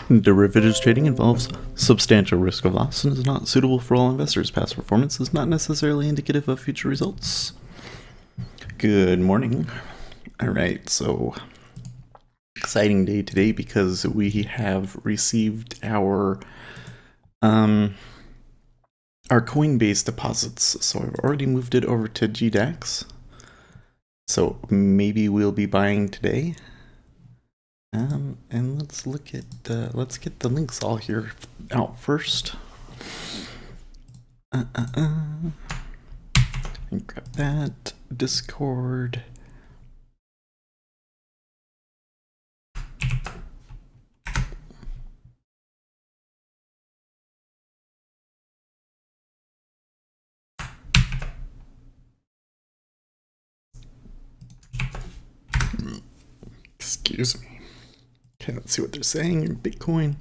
Derivatives trading involves substantial risk of loss and is not suitable for all investors. Past performance is not necessarily indicative of future results. Good morning. All right, so exciting day today because we have received our Coinbase deposits. So I've already moved it over to GDAX. So maybe we'll be buying today. And let's look at let's get the links all here out first. And grab that Discord. Excuse me. Okay, let's see what they're saying in Bitcoin.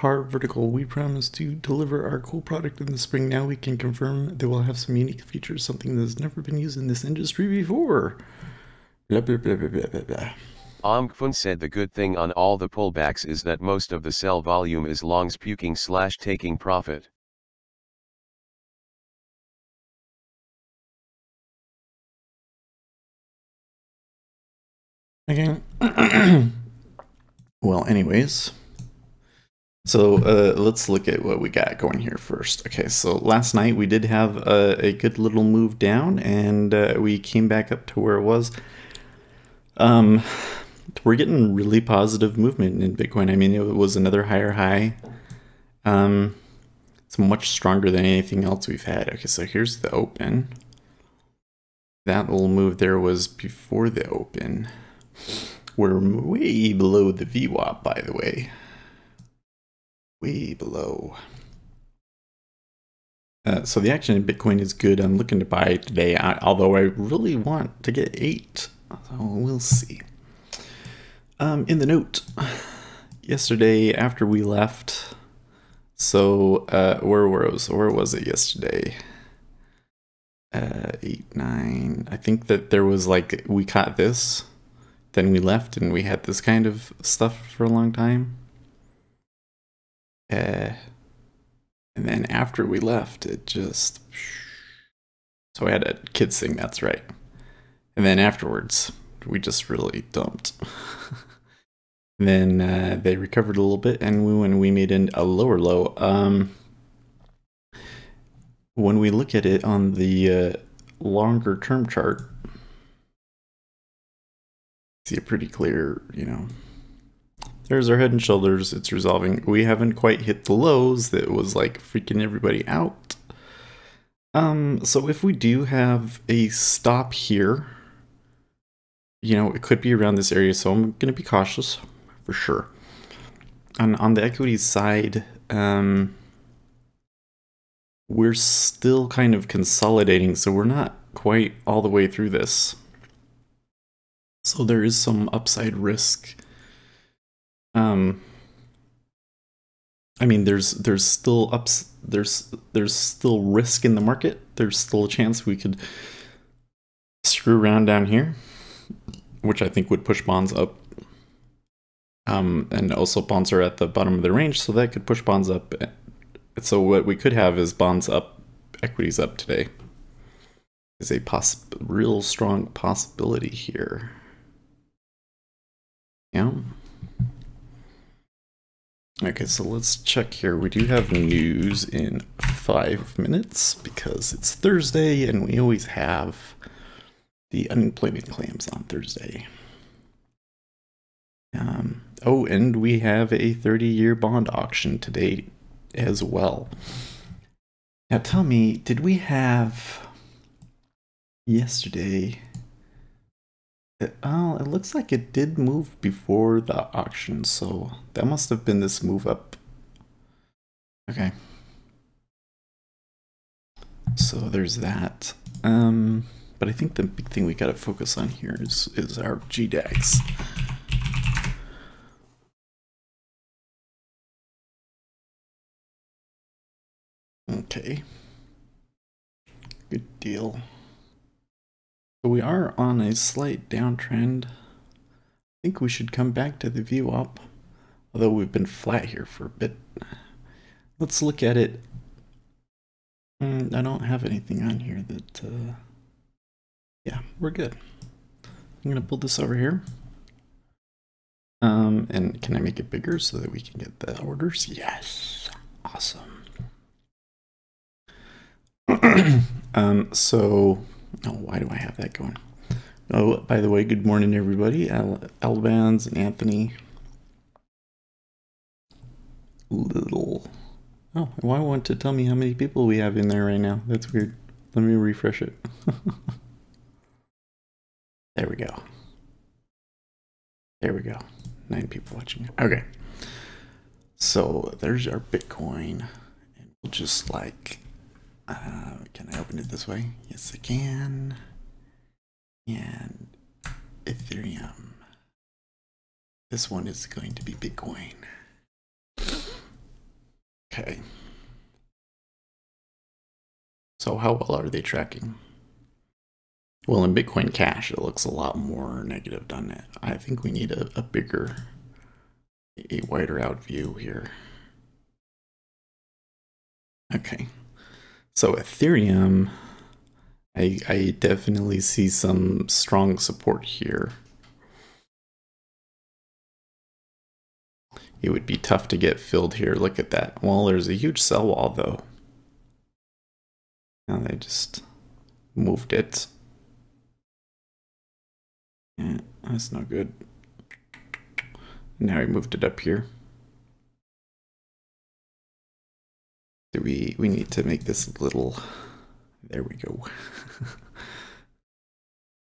Vertical, we promise to deliver our cool product in the spring. Now we can confirm they will have some unique features, something that has never been used in this industry before. Blah, blah, blah, blah, blah, blah. Fun said the good thing on all the pullbacks is that most of the sell volume is longs puking / taking profit. Okay. Well, anyways. So let's look at what we got going here first. Okay, so last night we did have a good little move down, and we came back up to where it was. We're getting really positive movement in Bitcoin. I mean, it was another higher high. It's much stronger than anything else we've had. Okay, so here's the open. That little move there was before the open. We're way below the VWAP, by the way. Way below. So the action in Bitcoin is good. I'm looking to buy today, although I really want to get 8. So we'll see. In the note, yesterday after we left, so where was it yesterday? 8, 9. I think that there was like, we caught this, then we left and we had this kind of stuff for a long time. And then after we left, it just... So I had a kids thing, that's right. And then afterwards, we just really dumped. Then they recovered a little bit, and when we made a lower low, when we look at it on the longer term chart, see it pretty clear, you know. There's our head and shoulders. It's resolving. We haven't quite hit the lows that was like freaking everybody out. So if we do have a stop here, you know, it could be around this area. So I'm going to be cautious for sure. On the equities side, we're still kind of consolidating. So we're not quite all the way through this. So there is some upside risk. I mean, there's still there's still risk in the market. There's still a chance we could screw around down here, which I think would push bonds up. And also bonds are at the bottom of the range, so that could push bonds up. So what we could have is bonds up, equities up today. Is a real strong possibility here. Yeah. Okay, so let's check here. We do have news in 5 minutes because it's Thursday and we always have the unemployment claims on Thursday. Oh, and we have a 30-year bond auction today as well. Now tell me, did we have yesterday... Oh, it looks like it did move before the auction, so that must have been this move up. Okay. So there's that. But I think the big thing we gotta focus on here is our GDAX. Okay. Good deal. So we are on a slight downtrend. I think we should come back to the view up, although we've been flat here for a bit. Let's look at it. I don't have anything on here that, yeah, we're good. I'm gonna pull this over here. And can I make it bigger so that we can get the orders? Yes, awesome. So, oh, why do I have that going? Oh, by the way, good morning, everybody. Albans and Anthony. Little. Oh, why want to tell me how many people we have in there right now? That's weird. Let me refresh it. There we go. There we go. 9 people watching. Okay. So there's our Bitcoin. And we'll just like, can I open it this way? Yes, I can. And Ethereum. This one is going to be Bitcoin. Okay. So how well are they tracking? Well, in Bitcoin Cash, it looks a lot more negative, doesn't it? I think we need a bigger, a wider out view here. Okay. So Ethereum, I definitely see some strong support here. It would be tough to get filled here. Look at that. Well, there's a huge sell wall, though. Now they just moved it. Yeah, that's not good. Now we moved it up here. Do we need to make this a little, there we go.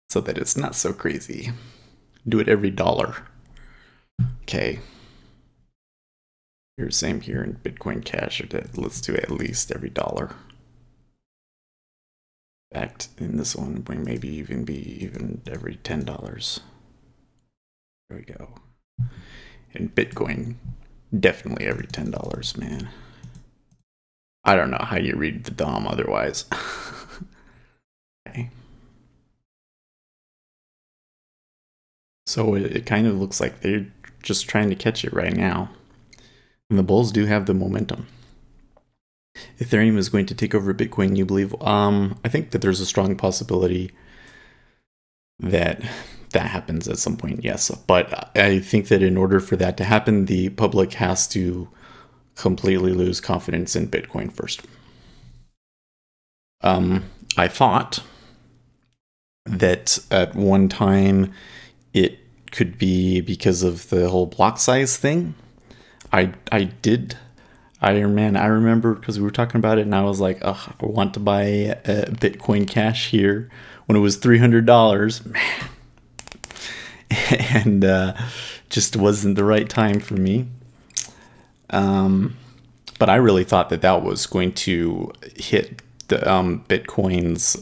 So that it's not so crazy. Do it every dollar. Okay. Here's same here in Bitcoin Cash. Let's do at least every dollar. In fact, in this one, we maybe even be even every $10. There we go. In Bitcoin, definitely every $10, man. I don't know how you read the DOM otherwise. Okay. So it kind of looks like they're just trying to catch it right now. And the bulls do have the momentum. Ethereum is going to take over Bitcoin, you believe? I think that there's a strong possibility that that happens at some point, yes. But I think that in order for that to happen, the public has to completely lose confidence in Bitcoin first. I thought that at one time it could be because of the whole block size thing. I remember because we were talking about it and I was like, ugh, I want to buy a Bitcoin Cash here when it was $300, man. And just wasn't the right time for me. But I really thought that that was going to hit the Bitcoin's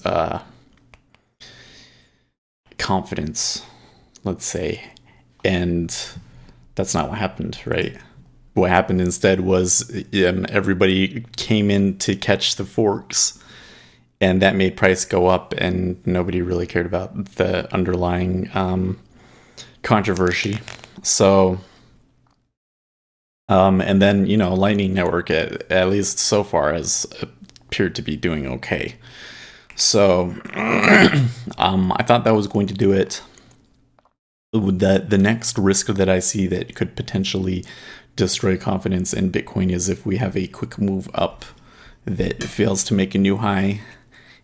confidence, let's say, and that's not what happened, right? What happened instead was everybody came in to catch the forks, and that made price go up, and nobody really cared about the underlying controversy. So, and then, you know, Lightning Network, at least so far, has appeared to be doing okay. So, I thought that was going to do it. The next risk that I see that could potentially destroy confidence in Bitcoin is if we have a quick move up that fails to make a new high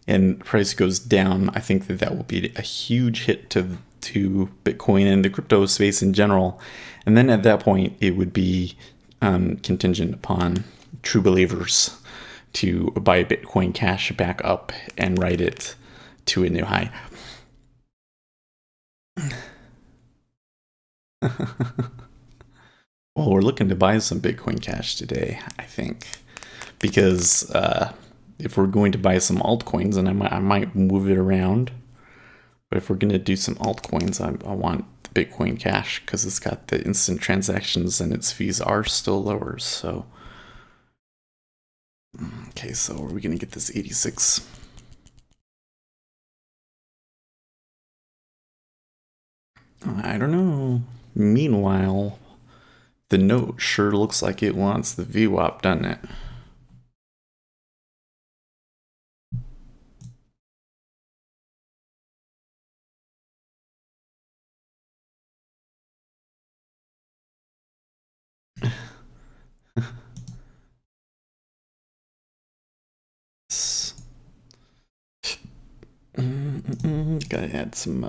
and price goes down. I think that that will be a huge hit to Bitcoin and the crypto space in general. And then at that point, it would be contingent upon true believers to buy Bitcoin Cash back up and ride it to a new high. Well, we're looking to buy some Bitcoin Cash today, I think, because if we're going to buy some altcoins, and I might move it around, but if we're going to do some altcoins, I want the Bitcoin Cash because it's got the instant transactions and its fees are still lower. So, okay, so are we going to get this 86? I don't know. Meanwhile, the note sure looks like it wants the VWAP, doesn't it? Gotta add some.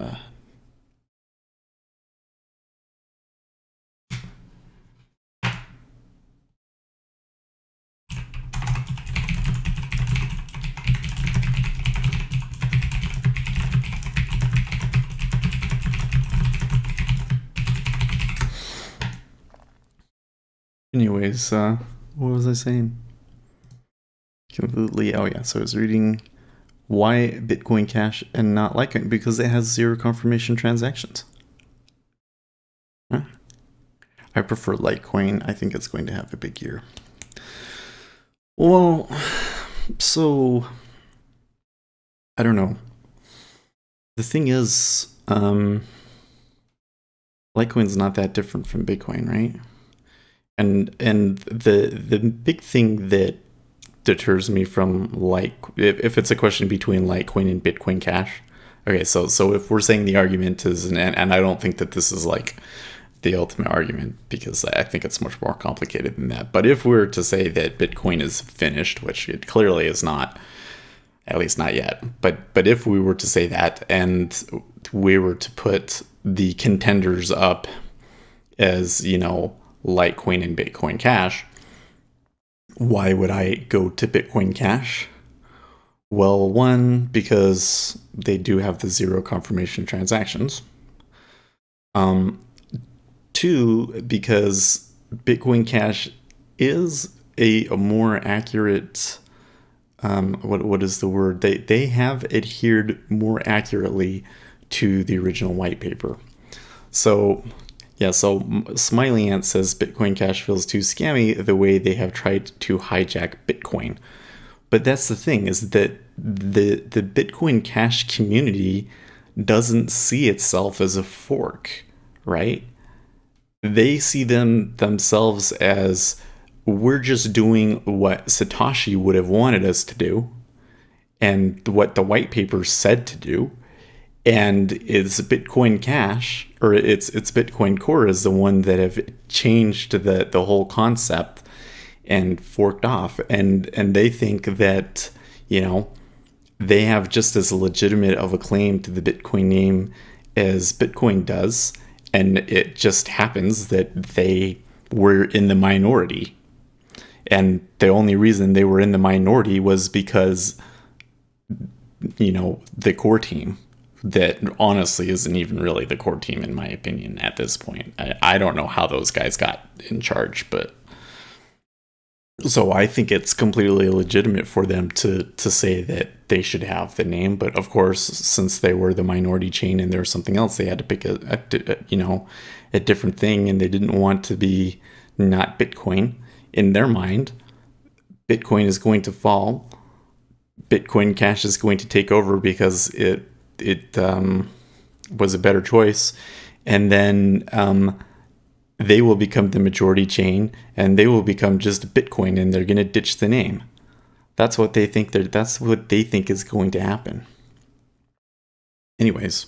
Anyways, what was I saying? Completely. Oh yeah. So I was reading why Bitcoin Cash and not Litecoin, because it has zero confirmation transactions. Huh? I prefer Litecoin. I think it's going to have a big year. Well, so I don't know. The thing is, Litecoin's not that different from Bitcoin, right? And the big thing that deters me from if it's a question between Litecoin and Bitcoin Cash. Okay, so if we're saying the argument is, and I don't think that this is like the ultimate argument, because I think it's much more complicated than that. But if we were to say that Bitcoin is finished, which it clearly is not, at least not yet. But if we were to say that, and we were to put the contenders up as, Litecoin and Bitcoin Cash, why would I go to Bitcoin Cash? Well, one, because they do have the zero confirmation transactions. Two, because Bitcoin Cash is a more accurate. What is the word? They have adhered more accurately to the original white paper. So yeah, so Smiley Ant says Bitcoin Cash feels too scammy the way they have tried to hijack Bitcoin. But that's the thing, is that the Bitcoin Cash community doesn't see itself as a fork, right? They see themselves as, we're just doing what Satoshi would have wanted us to do and what the white paper said to do. And it's Bitcoin Cash, or it's Bitcoin Core, is the one that have changed the whole concept and forked off. And they think that, they have just as legitimate of a claim to the Bitcoin name as Bitcoin does. And it just happens that they were in the minority. And the only reason they were in the minority was because, the core team, that honestly isn't even really the core team, in my opinion, at this point. I don't know how those guys got in charge, but so I think it's completely legitimate for them to say that they should have the name. But of course, since they were the minority chain and there was something else, they had to pick a different thing, and they didn't want to be not Bitcoin. In their mind, Bitcoin is going to fall. Bitcoin Cash is going to take over because it was a better choice, and then they will become the majority chain, and they will become just Bitcoin, and they're going to ditch the name. That's what they think. That's what they think is going to happen. Anyways,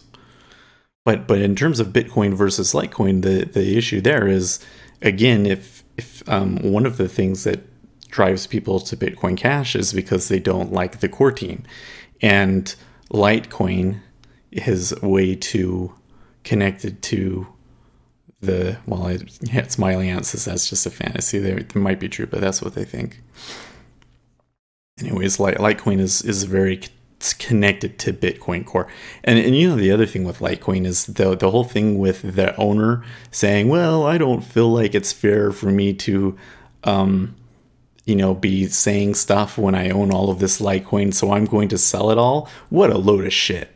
but in terms of Bitcoin versus Litecoin, the issue there is, again, if one of the things that drives people to Bitcoin Cash is because they don't like the core team, and Litecoin is way too connected to Smiley Ant says that's just a fantasy. It might be true, but that's what they think. Anyways, Litecoin is very connected to Bitcoin Core. And the other thing with Litecoin is the whole thing with the owner saying, well, I don't feel like it's fair for me to be saying stuff when I own all of this Litecoin, so I'm going to sell it all. What a load of shit.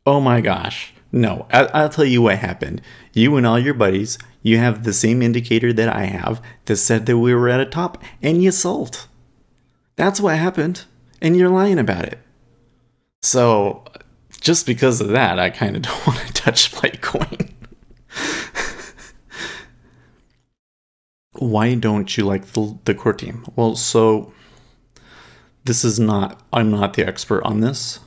Oh my gosh. No, I'll tell you what happened. You and all your buddies, you have the same indicator that I have that said that we were at a top, and you sold. That's what happened, and you're lying about it. So, just because of that, I kind of don't want to touch Litecoin. Why don't you like the core team? Well, so this is not, I'm not the expert on this,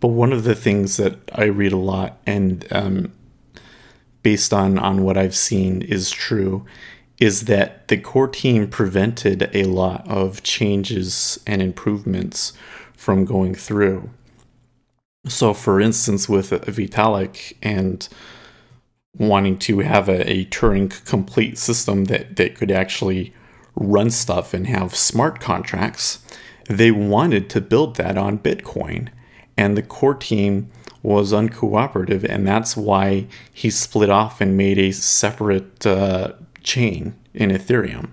but one of the things that I read a lot and based on what I've seen is true is that the core team prevented a lot of changes and improvements from going through. So, for instance, with Vitalik and wanting to have a Turing complete system that could actually run stuff and have smart contracts, they wanted to build that on Bitcoin. And the core team was uncooperative, and that's why he split off and made a separate chain in Ethereum.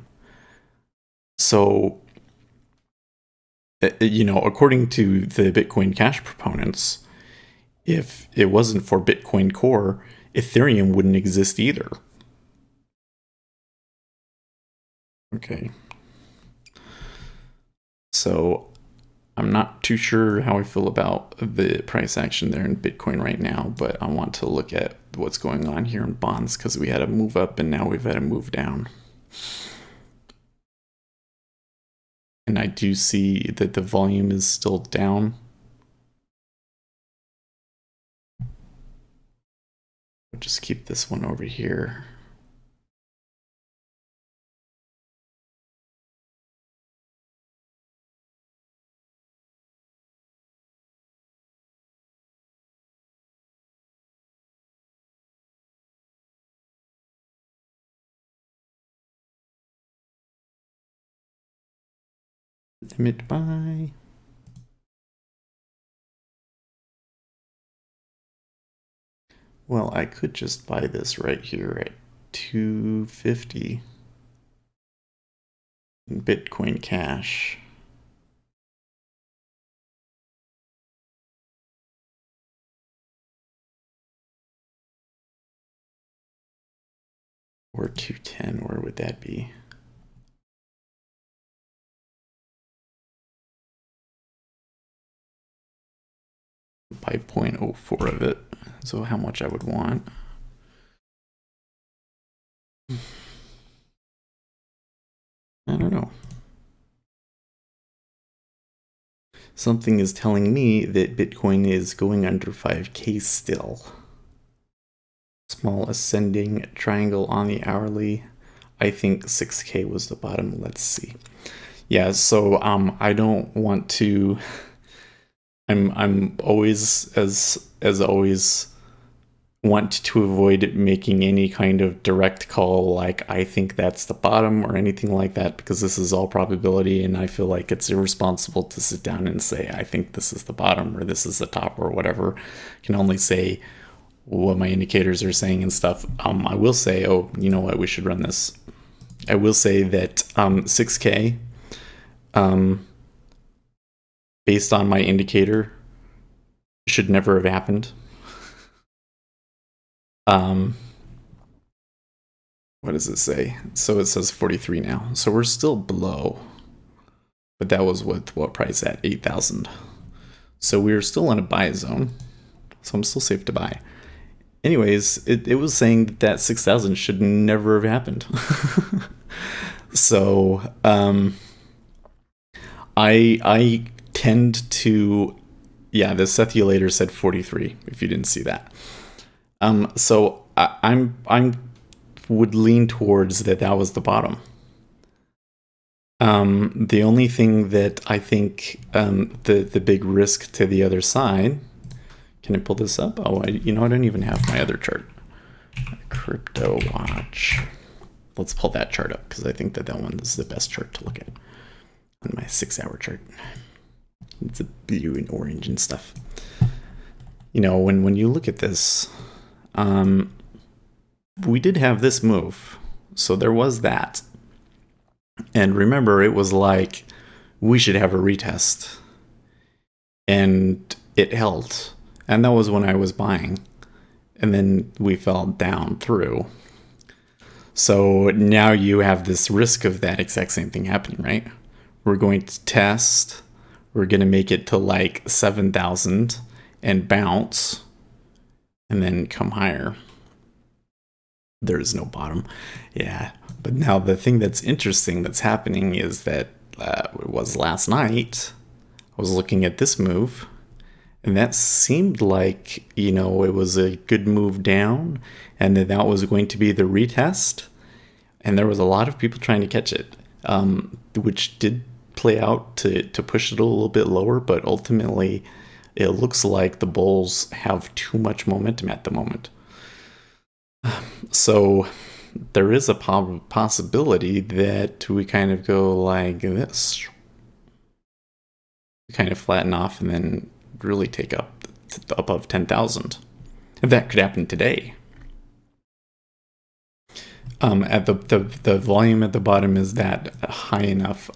So, according to the Bitcoin Cash proponents, if it wasn't for Bitcoin Core, Ethereum wouldn't exist either. Okay. So I'm not too sure how I feel about the price action there in Bitcoin right now, but I want to look at what's going on here in bonds because we had a move up and now we've had a move down. And I do see that the volume is still down. I'll just keep this one over here. Limit buy. Well, I could just buy this right here at 250 in Bitcoin Cash. Or 210, where would that be? By 0.04 of it. So how much I would want. I don't know. Something is telling me that Bitcoin is going under 5K still. Small ascending triangle on the hourly. I think 6K was the bottom. Let's see. Yeah, so I don't want to. I'm always as always want to avoid making any kind of direct call like I think that's the bottom or anything like that, because this is all probability and I feel like it's irresponsible to sit down and say I think this is the bottom or this is the top or whatever. I can only say what my indicators are saying and stuff. I will say, oh, you know what, we should run this. I will say that 6K based on my indicator should never have happened. What does it say? So it says 43 now. So we're still below. But that was with what price at 8,000. So we're still in a buy zone. So I'm still safe to buy. Anyways, it was saying that 6,000 should never have happened. So I tend to, yeah, the Sethulator said 43, if you didn't see that. So I'm would lean towards that was the bottom. The only thing that I think the big risk to the other side. Can I pull this up? Oh, you know, I don't even have my other chart. Crypto watch. Let's pull that chart up because I think that one is the best chart to look at. On my 6-hour chart. It's a blue and orange and stuff. You know, when you look at this, we did have this move. So there was that. And remember, it was like, we should have a retest. And it held. And that was when I was buying. And then we fell down through. So now you have this risk of that exact same thing happening, right? We're going to test. We're going to make it to like 7,000 and bounce. And then come higher. There is no bottom. Yeah. But now the thing that's interesting that's happening is that it was last night. I was looking at this move, and that seemed like, you know, it was a good move down, and that was going to be the retest. And there was a lot of people trying to catch it, which did play out to push it a little bit lower, but ultimately it looks like the bulls have too much momentum at the moment. So there is a possibility that we kind of go like this. We kind of flatten off and then really take up above 10,000. If that could happen today. At the volume at the bottom, is that high enough?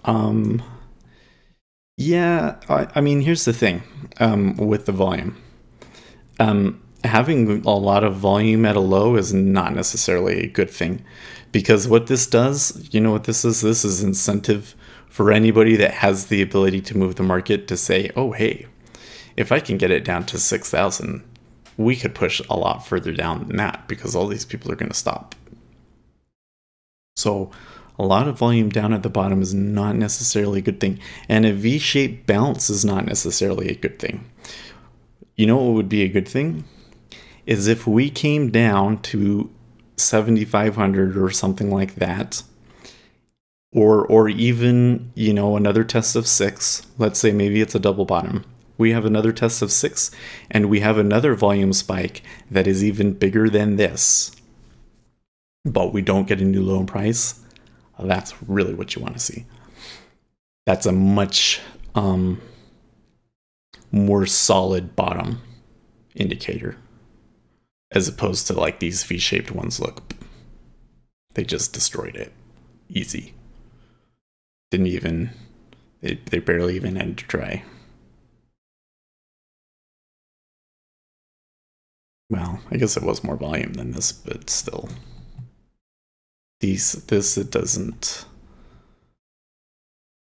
Yeah, I mean, here's the thing with the volume. Having a lot of volume at a low is not necessarily a good thing, because what this does, you know what this is? This is incentive for anybody that has the ability to move the market to say, oh, hey, if I can get it down to 6,000, we could push a lot further down than that because all these people are going to stop. So a lot of volume down at the bottom is not necessarily a good thing. And a V-shaped bounce is not necessarily a good thing. You know what would be a good thing? Is if we came down to 7,500 or something like that, or even, you know, another test of 6. Let's say maybe it's a double bottom. We have another test of 6, and we have another volume spike that is even bigger than this, but we don't get a new low in price. That's really what you want to see. That's a much more solid bottom indicator, as opposed to like these V-shaped ones. Look, they just destroyed it. Easy. Didn't even, they barely even had to try. Well, I guess it was more volume than this, but still. This, it doesn't,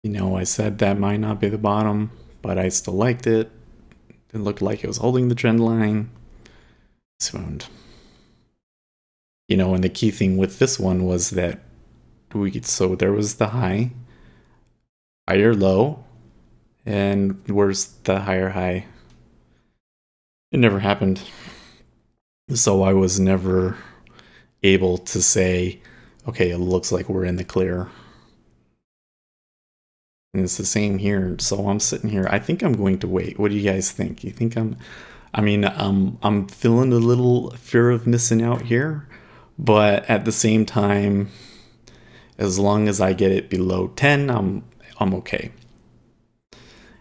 you know, I said that might not be the bottom, but I still liked it. It looked like it was holding the trend line. Swooned. You know, and the key thing with this one was that so there was the high, higher low, and where's the higher high? It never happened. So I was never able to say, okay, it looks like we're in the clear. And it's the same here. So I'm sitting here. I think I'm going to wait. What do you guys think? You think I'm feeling a little fear of missing out here, but at the same time, as long as I get it below 10, I'm okay.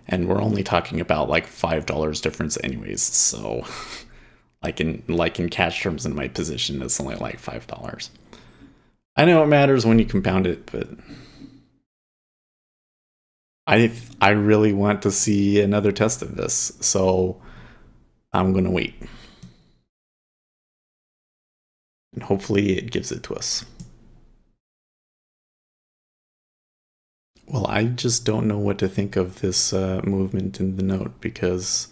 And we're only talking about like $5 difference anyways. So like in cash terms in my position, it's only like $5. I know it matters when you compound it, but I really want to see another test of this, so I'm gonna wait. And hopefully it gives it to us. Well, I just don't know what to think of this movement in the note, because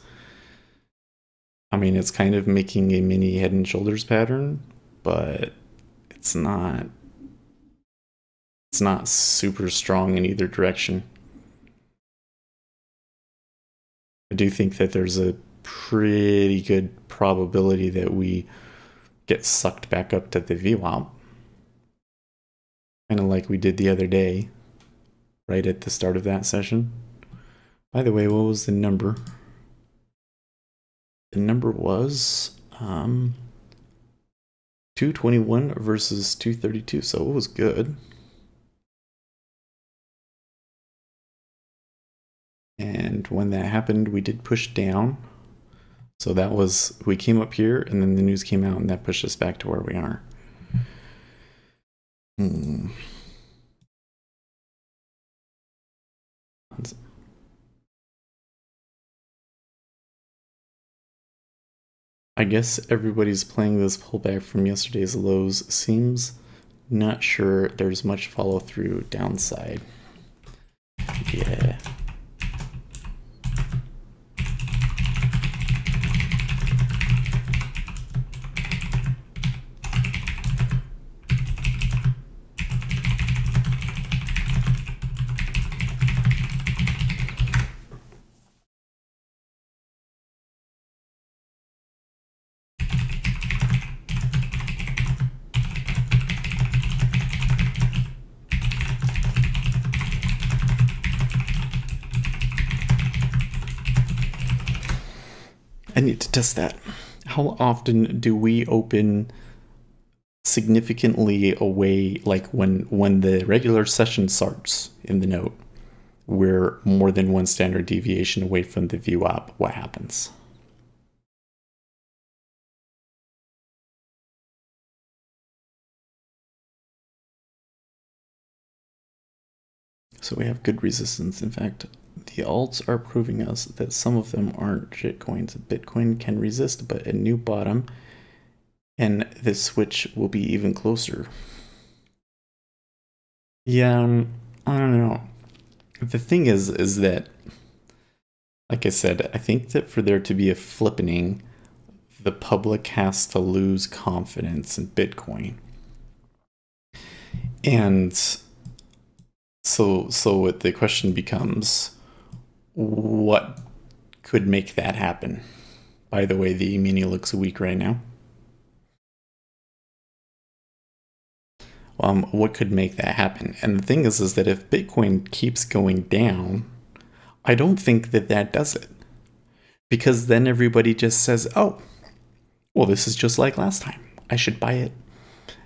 I mean, it's kind of making a mini head and shoulders pattern, but it's not super strong in either direction. I do think that there's a pretty good probability that we get sucked back up to the VWAP, kind of like we did the other day, right at the start of that session. By the way, what was the number? The number was 221 versus 232, so it was good. And when that happened, we did push down. So that was, we came up here and then the news came out and that pushed us back to where we are. I guess everybody's playing this pullback from yesterday's lows. Seems not sure there's much follow through downside. Yeah. I need to test that. How often do we open significantly away, like when the regular session starts in the note, we're more than one standard deviation away from the view up? What happens? So we have good resistance. In fact, the alts are proving us that some of them aren't shitcoins. Bitcoin can resist, but a new bottom, and the switch will be even closer. Yeah, I don't know. The thing is that, like I said, I think that for there to be a flippening, the public has to lose confidence in Bitcoin. And so the question becomes, what could make that happen? By the way, the E-mini looks weak right now. What could make that happen? And the thing is that if Bitcoin keeps going down, I don't think that that does it. Because then everybody just says, oh, well, this is just like last time. I should buy it.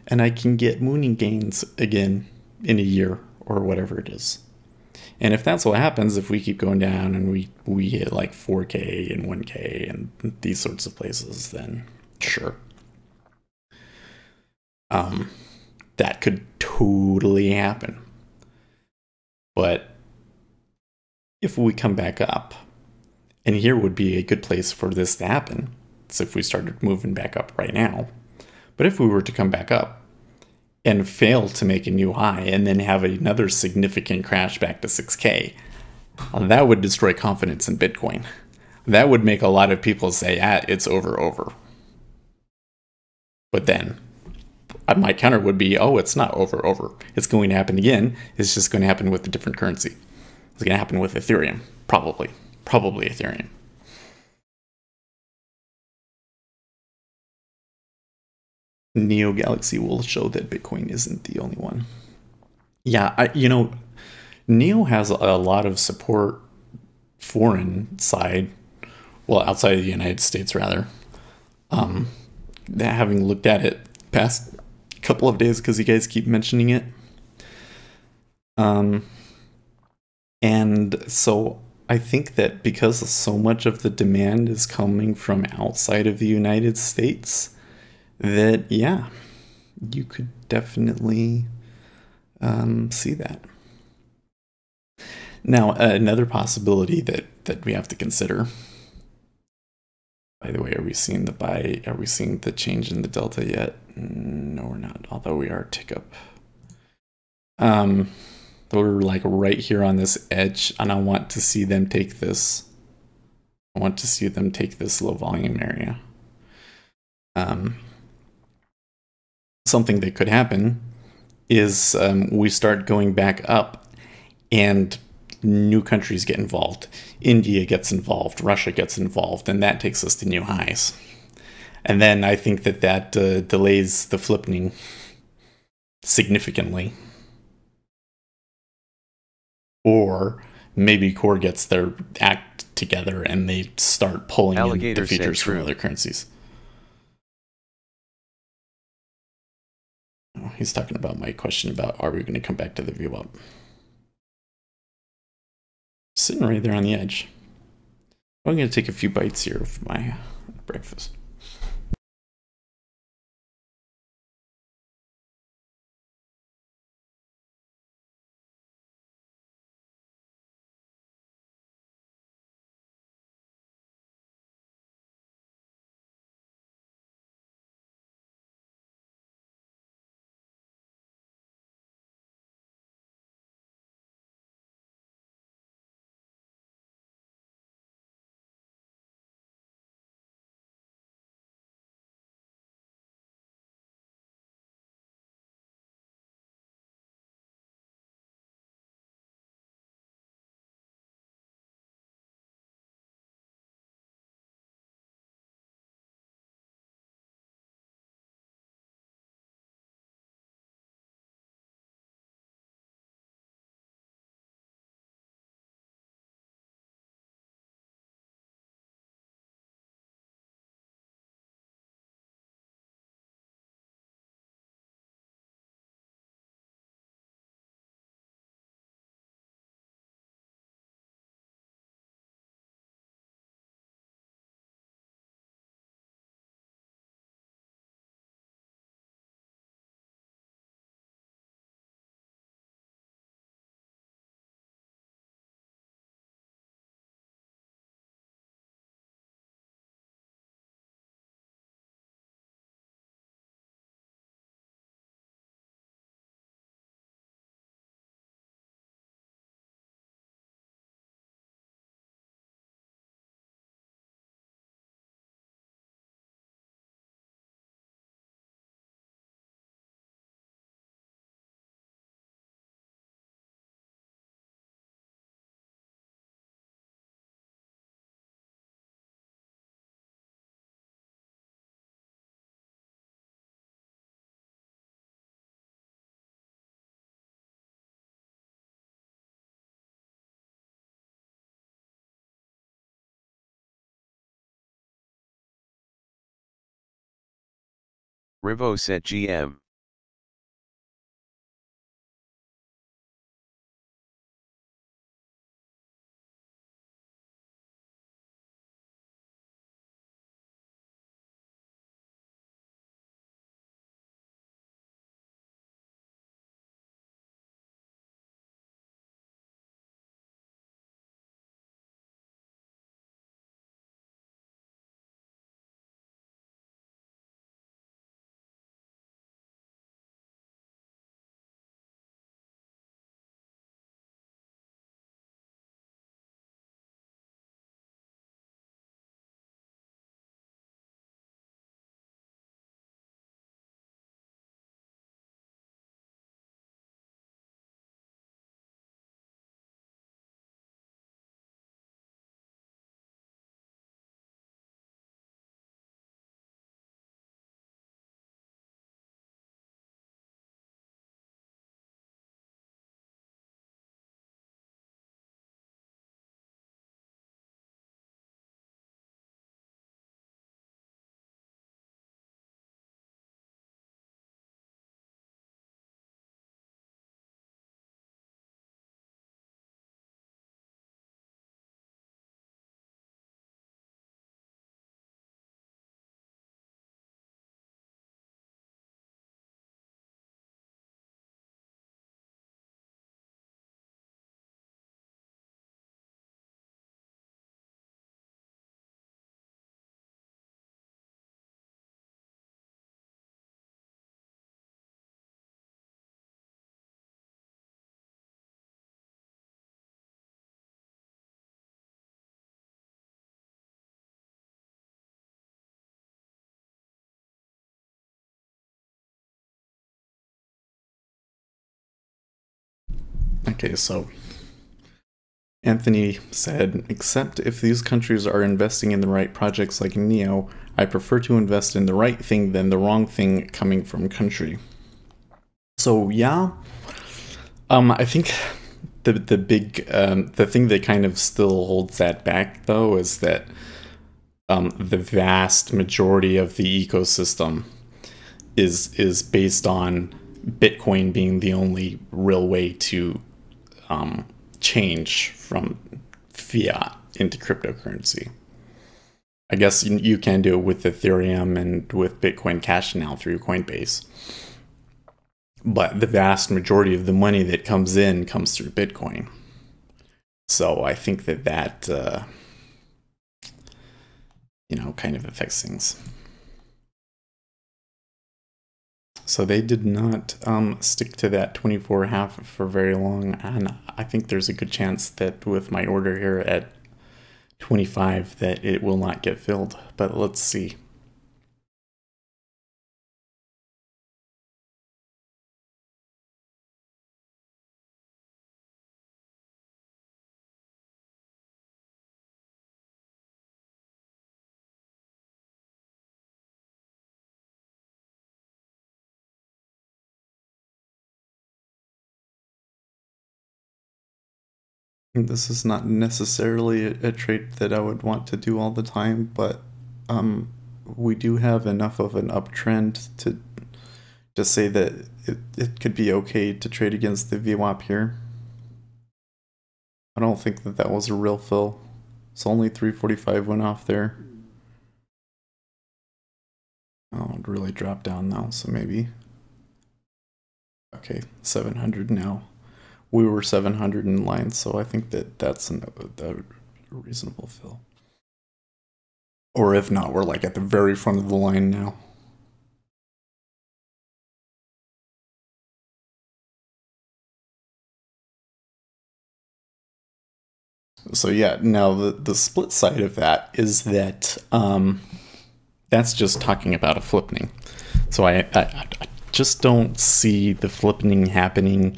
And I can get mooning gains again in a year or whatever it is. And if that's what happens, if we keep going down and we hit like 4K and 1K and these sorts of places, then sure. That could totally happen. But if we come back up, and here would be a good place for this to happen, so if we started moving back up right now. But if we were to come back up and fail to make a new high and then have another significant crash back to 6K, that would destroy confidence in Bitcoin. That would make a lot of people say, it's over. But then my counter would be, oh, it's not over. It's going to happen again. It's just going to happen with a different currency. It's going to happen with Ethereum, probably Ethereum. Neo Galaxy will show that Bitcoin isn't the only one. Yeah, Neo has a lot of support foreign side, well, outside of the United States, rather. That having looked at it past couple of days because you guys keep mentioning it. And so I think that because so much of the demand is coming from outside of the United States, that yeah, you could definitely see that. Now, another possibility that we have to consider. By the way, are we seeing the buy? Are we seeing the change in the delta yet? No, we're not. Although we are tick up. We're like right here on this edge, and I want to see them take this. I want to see them take this low volume area. Something that could happen is we start going back up, and new countries get involved. India gets involved, Russia gets involved, and that takes us to new highs. And then I think that delays the flipping significantly. Or maybe Core gets their act together and they start pulling in the features from other currencies. Oh, he's talking about my question about, are we going to come back to the view up? Sitting right there on the edge. I'm going to take a few bites here of my breakfast. Rivo said GM. Okay, so Anthony said, except if these countries are investing in the right projects like NEO, I prefer to invest in the right thing than the wrong thing coming from country. So yeah, I think the big the thing that kind of still holds that back though is that the vast majority of the ecosystem is based on Bitcoin being the only real way to change from fiat into cryptocurrency. I guess you can do it with Ethereum and with Bitcoin Cash now through Coinbase. But the vast majority of the money that comes in comes through Bitcoin. So I think that kind of affects things. So they did not stick to that 24.5 for very long, and I think there's a good chance that with my order here at 25 that it will not get filled, but let's see. This is not necessarily a trade that I would want to do all the time, but we do have enough of an uptrend to just say that it could be okay to trade against the VWAP here. I don't think that was a real fill. So only 345 went off there. Oh, it really dropped down now, so maybe. Okay, 700 now. We were 700 in line, so I think that's a reasonable fill. Or if not, we're like at the very front of the line now. So yeah, now the split side of that is that that's just talking about a flippening. So I just don't see the flippening happening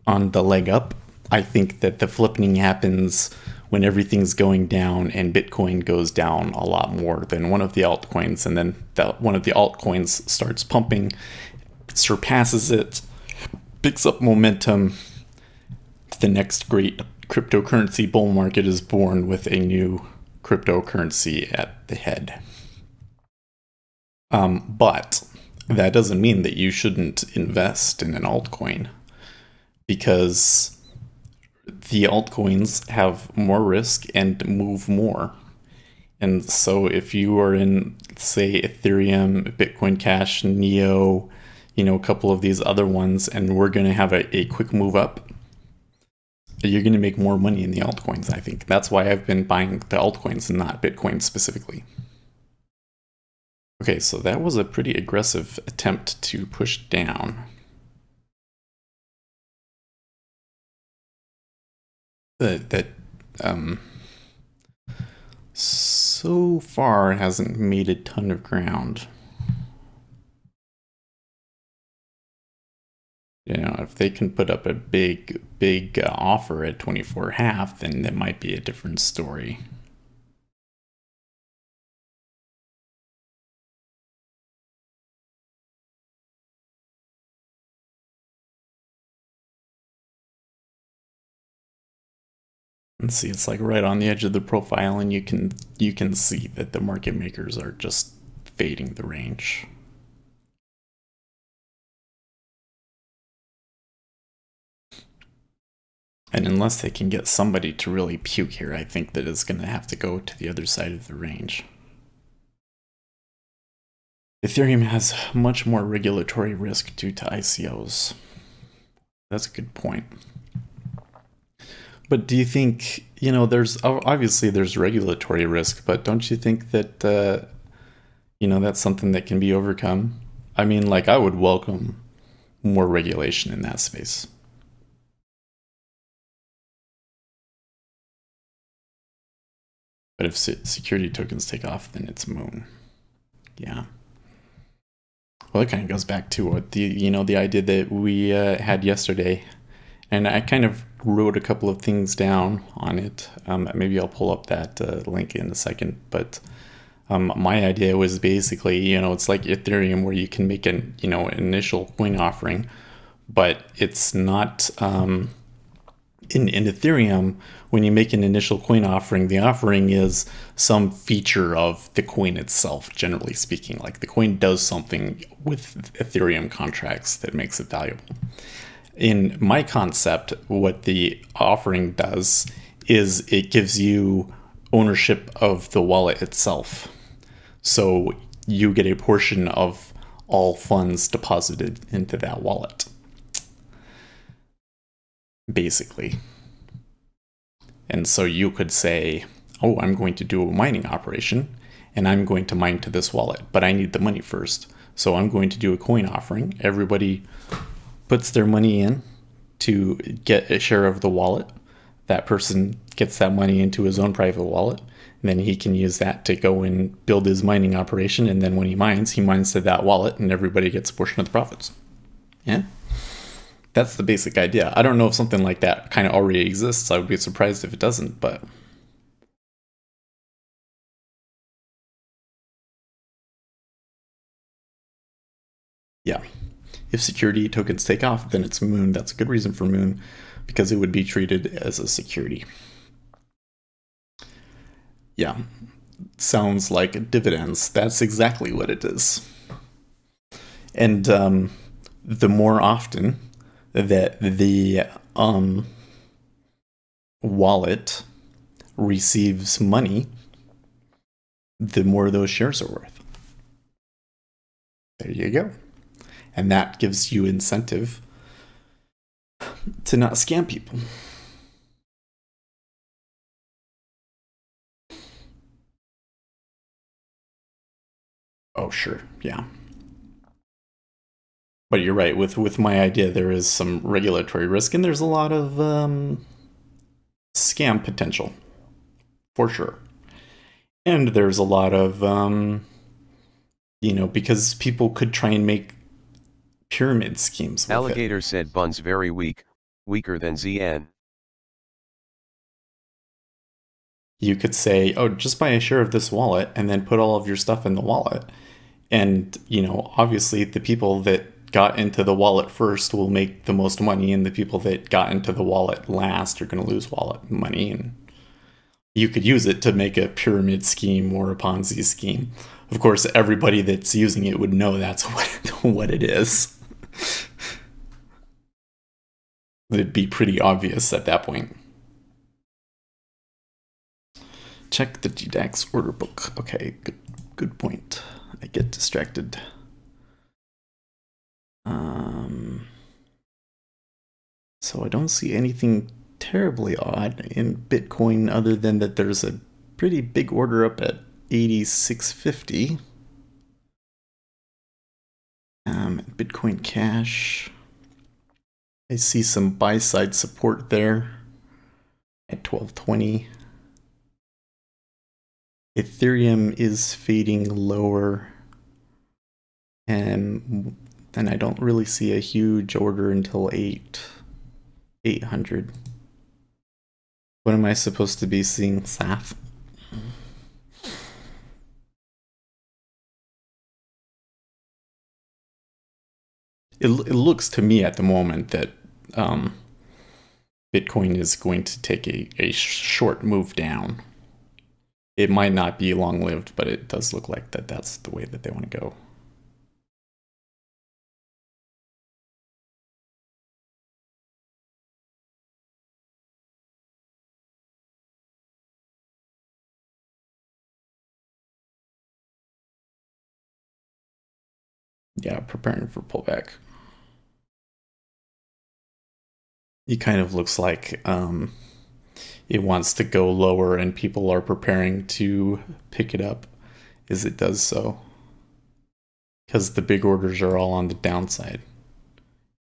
on the leg up. I think that the flippening happens when everything's going down and Bitcoin goes down a lot more than one of the altcoins, and then one of the altcoins starts pumping, surpasses it, picks up momentum. The next great cryptocurrency bull market is born with a new cryptocurrency at the head. But That doesn't mean that you shouldn't invest in an altcoin, because the altcoins have more risk and move more. And so if you are in, say, Ethereum, Bitcoin Cash, Neo, a couple of these other ones, and we're going to have a quick move up, you're going to make more money in the altcoins, I think. That's why I've been buying the altcoins and not Bitcoin specifically. Okay, so that was a pretty aggressive attempt to push down. That so far hasn't made a ton of ground. If they can put up a big offer at 24.5, then that might be a different story. And see, it's like right on the edge of the profile, and you can see that the market makers are just fading the range. And unless they can get somebody to really puke here, I think that it's going to have to go to the other side of the range. Ethereum has much more regulatory risk due to ICOs. That's a good point. But do you think, there's obviously there's regulatory risk, but don't you think that, that's something that can be overcome? I mean, like, I would welcome more regulation in that space. But if security tokens take off, then it's moon. Yeah. Well, it kind of goes back to what the idea that we had yesterday, and I kind of wrote a couple of things down on it. Maybe I'll pull up that link in a second. But my idea was basically, it's like Ethereum, where you can make an initial coin offering, but it's not. In Ethereum, when you make an initial coin offering, the offering is some feature of the coin itself, generally speaking. Like, the coin does something with Ethereum contracts that makes it valuable. In my concept, what the offering does is it gives you ownership of the wallet itself. So you get a portion of all funds deposited into that wallet, basically. And so you could say, oh, I'm going to do a mining operation, and I'm going to mine to this wallet, but I need the money first. So I'm going to do a coin offering. Everybody puts their money in to get a share of the wallet. That person gets that money into his own private wallet, and then he can use that to go and build his mining operation. And then when he mines to that wallet, and everybody gets a portion of the profits. Yeah. That's the basic idea. I don't know if something like that kind of already exists. I would be surprised if it doesn't, but yeah. If security tokens take off, then it's moon. That's a good reason for moon, because it would be treated as a security. Yeah. Sounds like dividends. That's exactly what it is. And the more often that the wallet receives money, the more those shares are worth. There you go. And that gives you incentive to not scam people. Oh, sure. Yeah. But you're right. With my idea, there is some regulatory risk, and there's a lot of scam potential, for sure. And there's a lot of, because people could try and make pyramid schemes with Alligator said Bun's very weak, weaker than ZN. You could say, oh, just buy a share of this wallet and then put all of your stuff in the wallet. And, obviously the people that got into the wallet first will make the most money, and the people that got into the wallet last are going to lose wallet money. And you could use it to make a pyramid scheme or a Ponzi scheme. Of course, everybody that's using it would know that's what it is. It'd be pretty obvious at that point. Check the GDAX order book. Okay, good point. I get distracted. So I don't see anything terribly odd in Bitcoin other than that there's a pretty big order up at 86.50. Bitcoin Cash. I see some buy side support there at 1220. Ethereum is fading lower, and then I don't really see a huge order until 800. What am I supposed to be seeing, Saf? It looks to me at the moment that Bitcoin is going to take a short move down. It might not be long-lived, but it does look like that's the way that they want to go. Yeah, preparing for pullback. It kind of looks like it wants to go lower and people are preparing to pick it up as it does so. Because the big orders are all on the downside.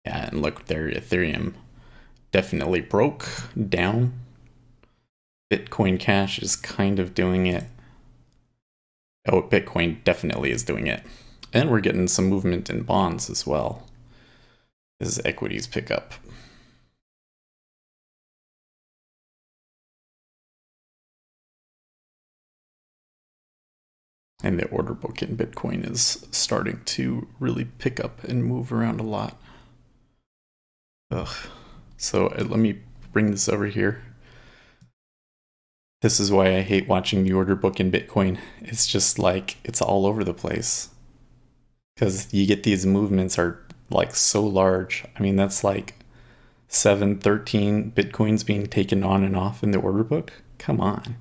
Yeah, and look there, Ethereum definitely broke down. Bitcoin Cash is kind of doing it. Oh, Bitcoin definitely is doing it. And we're getting some movement in bonds as well as equities pick up. And the order book in Bitcoin is starting to really pick up and move around a lot. Ugh. So let me bring this over here. This is why I hate watching the order book in Bitcoin. It's just like, it's all over the place. Because you get these movements are like so large. I mean, that's like 713 Bitcoins being taken on and off in the order book. Come on.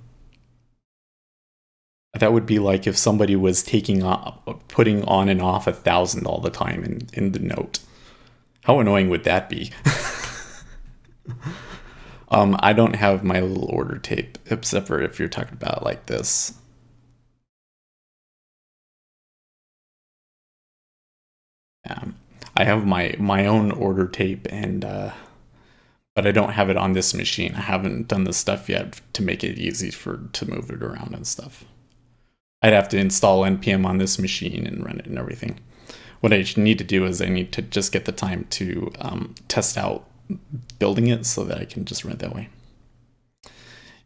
That would be like if somebody was putting on and off 1,000 all the time in the note. How annoying would that be? I don't have my little order tape, except for if you're talking about like this. I have my own order tape, and but I don't have it on this machine. I haven't done the stuff yet to make it easy to move it around and stuff. I'd have to install NPM on this machine and run it and everything. What I need to do is I need to just get the time to test out building it so that I can just run it that way.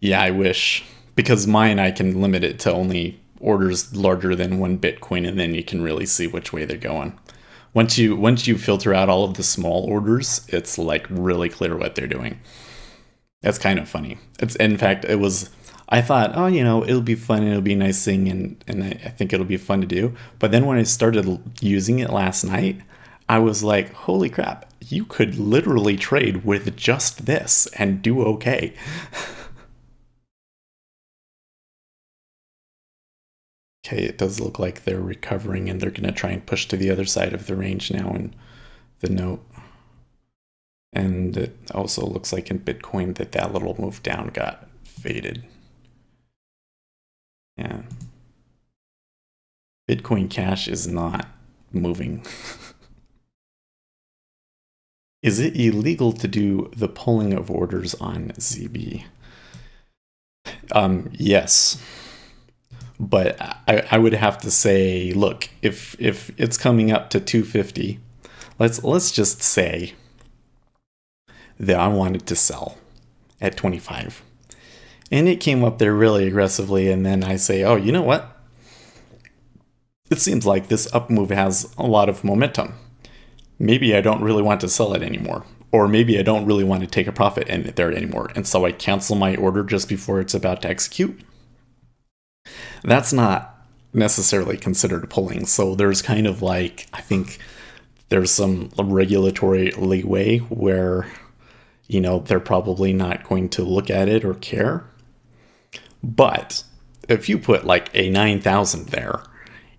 Yeah, I wish. Because mine, I can limit it to only orders larger than 1 Bitcoin, and then you can really see which way they're going. Once you filter out all of the small orders, it's like really clear what they're doing. That's kind of funny. In fact, I thought, oh, it'll be fun and it'll be a nice thing, and I think it'll be fun to do. But then when I started using it last night, I was like, holy crap, you could literally trade with just this and do okay. Okay, it does look like they're recovering and they're going to try and push to the other side of the range now in the note. And it also looks like in Bitcoin that little move down got faded. Yeah. Bitcoin Cash is not moving. Is it illegal to do the pulling of orders on ZB? Yes. But I would have to say, look, if it's coming up to 250, let's just say that I wanted to sell at 25. And it came up there really aggressively, and then I say, oh, you know what? It seems like this up move has a lot of momentum. Maybe I don't really want to sell it anymore. Or maybe I don't really want to take a profit in it there anymore. And so I cancel my order just before it's about to execute. That's not necessarily considered pulling. So there's kind of like, I think there's some regulatory leeway where, they're probably not going to look at it or care. But if you put like a 9,000 there,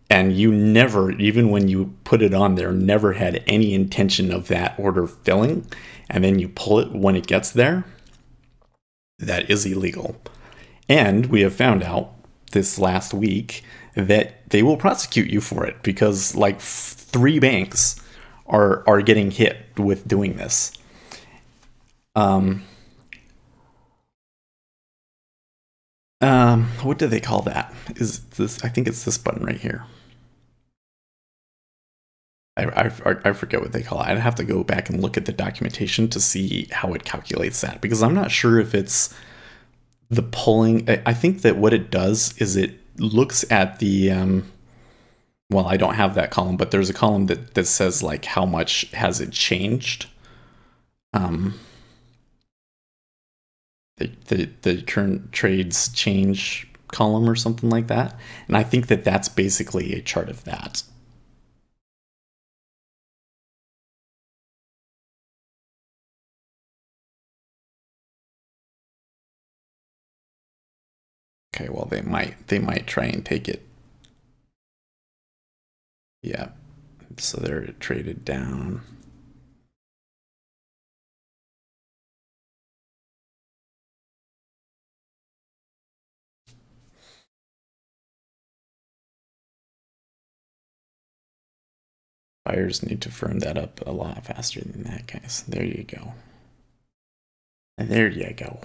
and you never, even when you put it on there, never had any intention of that order filling, and then you pull it when it gets there, that is illegal. And we have found out this last week that they will prosecute you for it, because like 3 banks are getting hit with doing this. What do they call that? Is this? I think it's this button right here. I forget what they call it. I'd have to go back and look at the documentation to see how it calculates that, because I'm not sure if it's the pulling. I think that what it does is it looks at the well, I don't have that column, but there's a column that says like how much has it changed. The current trades change column or something like that, and I think that that's basically a chart of that. Okay, well they might try and take it. Yeah, so they're traded down. Buyers need to firm that up a lot faster than that, guys. There you go. There you go.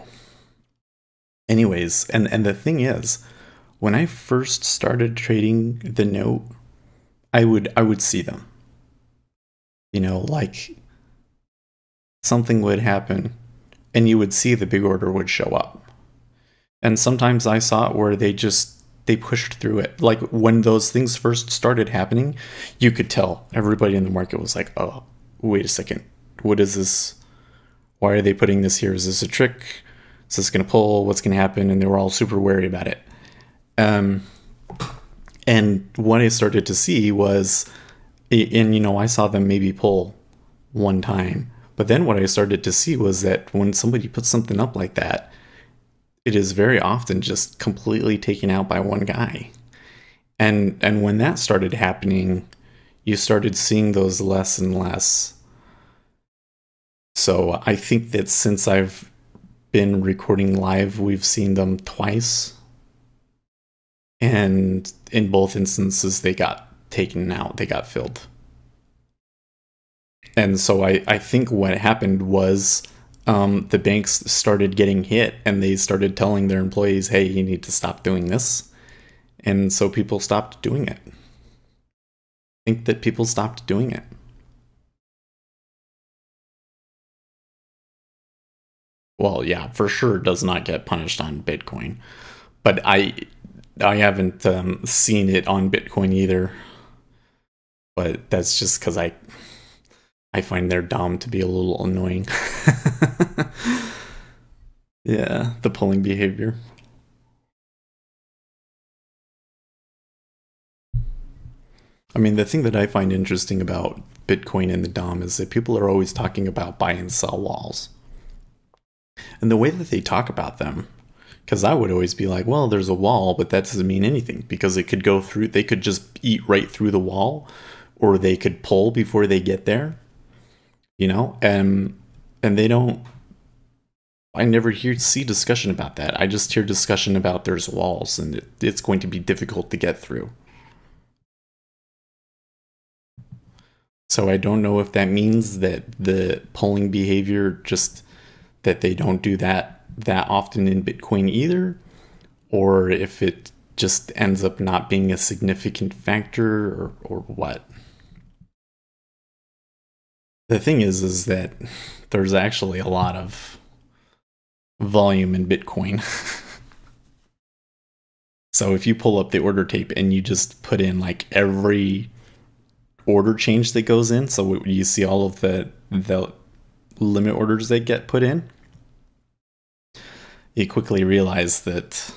Anyways, and the thing is, when I first started trading the note, I would see them. Like something would happen and you would see the big order would show up. And sometimes I saw it where they pushed through it. Like when those things first started happening, you could tell everybody in the market was like, oh, wait a second. What is this? Why are they putting this here? Is this a trick? Is this going to pull? What's going to happen? And they were all super wary about it. And what I started to see was, and I saw them maybe pull one time. But then what I started to see was that when somebody puts something up like that, it is very often just completely taken out by one guy. And when that started happening, you started seeing those less and less. So I think that since I've been recording live, we've seen them twice. And in both instances, they got taken out, they got filled. And so I think what happened was the banks started getting hit and they started telling their employees, hey, you need to stop doing this. And so people stopped doing it. I think that people stopped doing it. Well, yeah, for sure does not get punished on Bitcoin. But I haven't seen it on Bitcoin either. But that's just because I find their DOM to be a little annoying. Yeah, the pulling behavior. I mean, the thing that I find interesting about Bitcoin and the DOM is that people are always talking about buy and sell walls. And the way that they talk about them, because I would always be like, well, there's a wall, but that doesn't mean anything, because it could go through, they could just eat right through the wall, or they could pull before they get there, and they don't, I never see discussion about that. I just hear discussion about there's walls and it's going to be difficult to get through. So I don't know if that means that the polling behavior, just that they don't do that often in Bitcoin either, or if it just ends up not being a significant factor, or what. The thing is that there's actually a lot of volume in Bitcoin. So if you pull up the order tape and you just put in like every order change that goes in, so you see all of the limit orders that get put in, you quickly realize that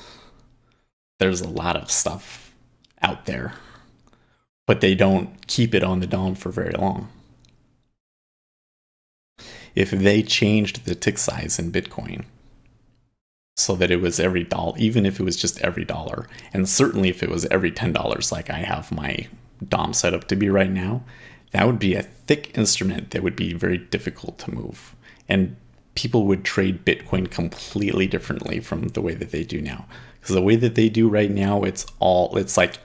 there's a lot of stuff out there, but they don't keep it on the DOM for very long. If they changed the tick size in Bitcoin so that it was every dollar, even if it was just every dollar, and certainly if it was every $10 like I have my DOM set up to be right now, that would be a thick instrument that would be very difficult to move. And people would trade Bitcoin completely differently from the way that they do now. Because the way that they do right now, it's like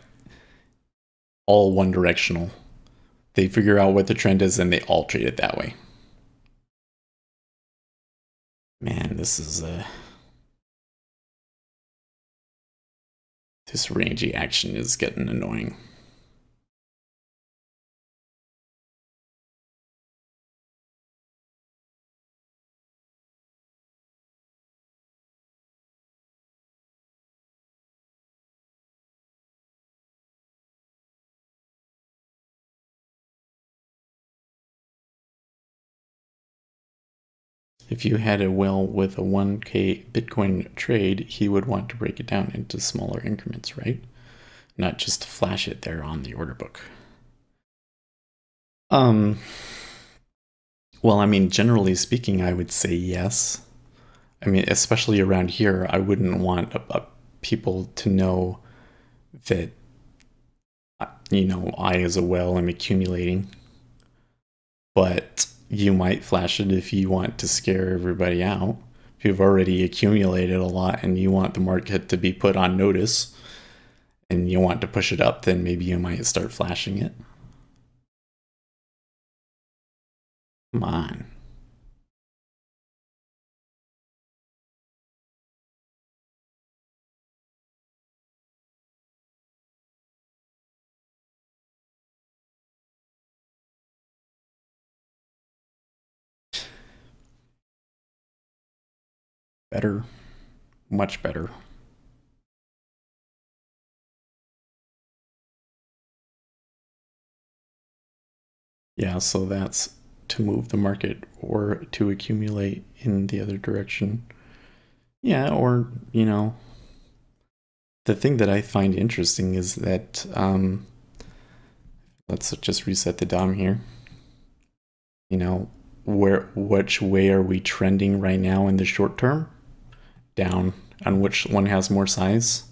all one directional. They figure out what the trend is and they all trade it that way. Man, this rangy action is getting annoying. If you had a whale with a 1K Bitcoin trade, he would want to break it down into smaller increments, right? Not just flash it there on the order book. Well, I mean, generally speaking, I would say yes. I mean, especially around here, I wouldn't want people to know that, I as a whale am accumulating. But you might flash it if you want to scare everybody out. If you've already accumulated a lot and you want the market to be put on notice and you want to push it up, then maybe you might start flashing it. Come on. Better. Much better. Yeah, so that's to move the market or to accumulate in the other direction. Yeah, or, the thing that I find interesting is that, let's just reset the DOM here. Which way are we trending right now in the short term? Down. On which one has more size?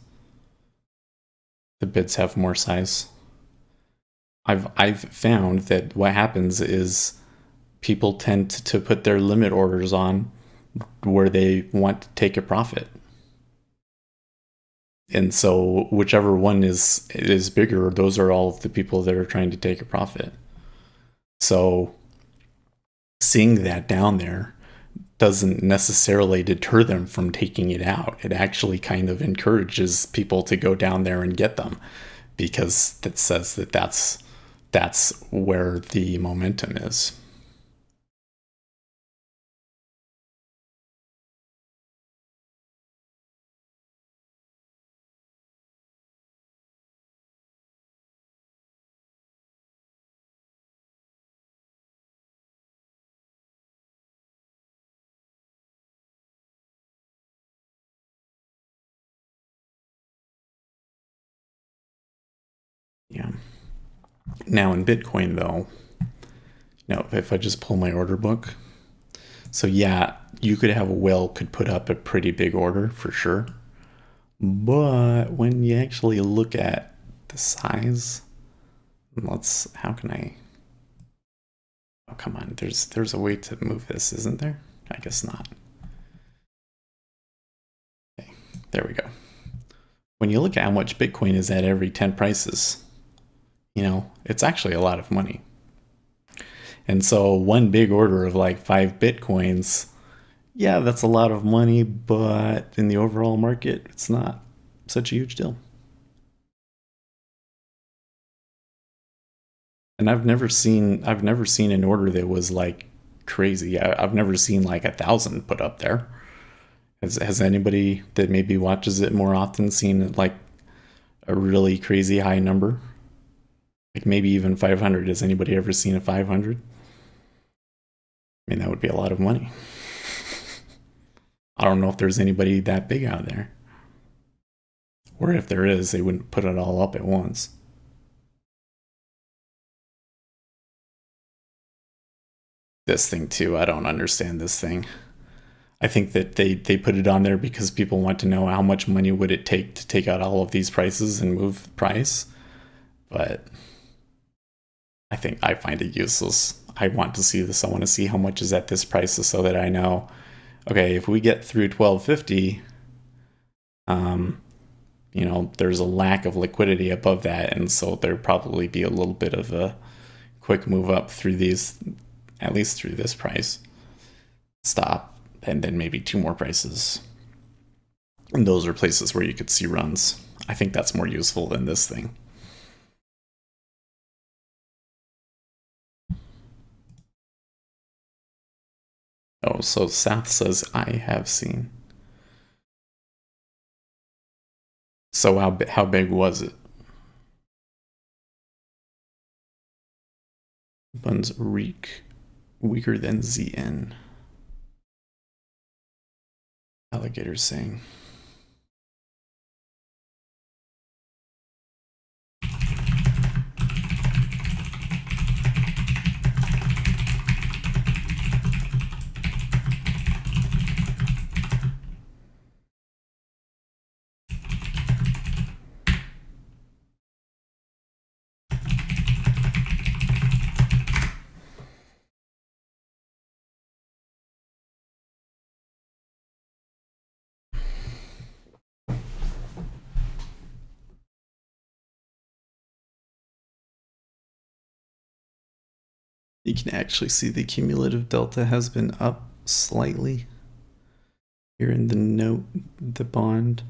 The bids have more size. I've found that what happens is people tend to put their limit orders on where they want to take a profit. And so whichever one is bigger, those are all of the people that are trying to take a profit. So seeing that down there doesn't necessarily deter them from taking it out. It actually kind of encourages people to go down there and get them, because that says that that's where the momentum is. Yeah. Now in Bitcoin though, if I just pull my order book, so yeah, you could have a whale could put up a pretty big order for sure. But when you actually look at the size, how can I, oh, come on, there's a way to move this, isn't there? I guess not. Okay, there we go. When you look at how much Bitcoin is at every 10 prices, it's actually a lot of money. And so one big order of like 5 Bitcoins, yeah, that's a lot of money, but in the overall market, it's not such a huge deal. And I've never seen an order that was like crazy. I've never seen like 1,000 put up there. Has anybody that maybe watches it more often seen like a really crazy high number? Like maybe even 500. Has anybody ever seen a 500? I mean, that would be a lot of money. I don't know if there's anybody that big out there. Or if there is, they wouldn't put it all up at once. This thing too, I don't understand this thing. I think that they put it on there because people want to know how much money would it take to take out all of these prices and move the price. But I find it useless. I want to see this. I want to see how much is at this price so that I know, okay, if we get through 1250, um, there's a lack of liquidity above that, and so there'd probably be a little bit of a quick move up through these, at least through this price. Stop, and then maybe two more prices. And those are places where you could see runs. I think that's more useful than this thing. Oh, so South says I have seen. So how big was it? Buns reek weaker than ZN. Alligator's saying. You can actually see the cumulative delta has been up slightly. Here in the note, the bond,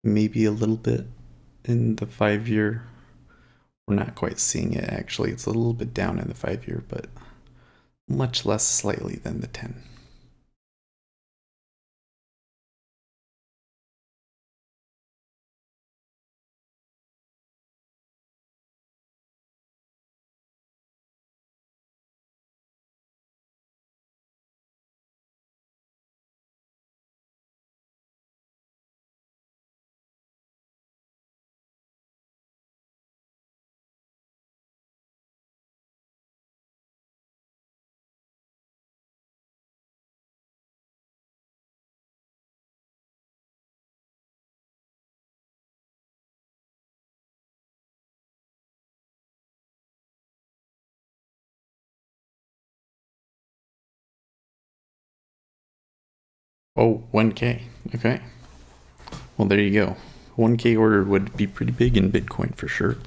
maybe a little bit in the 5-year. We're not quite seeing it actually. It's a little bit down in the 5-year, but much less slightly than the 10. Oh, 1K. Okay. Well, there you go. 1K order would be pretty big in Bitcoin for sure.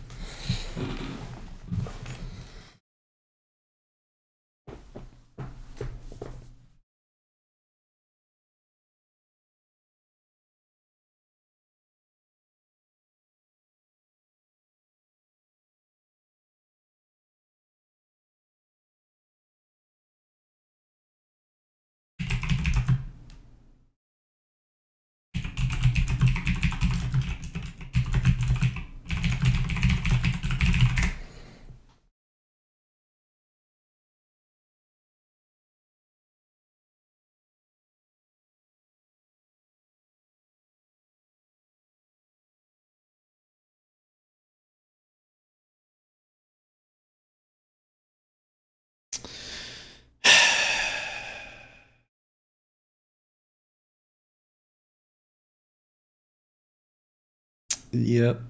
Yep.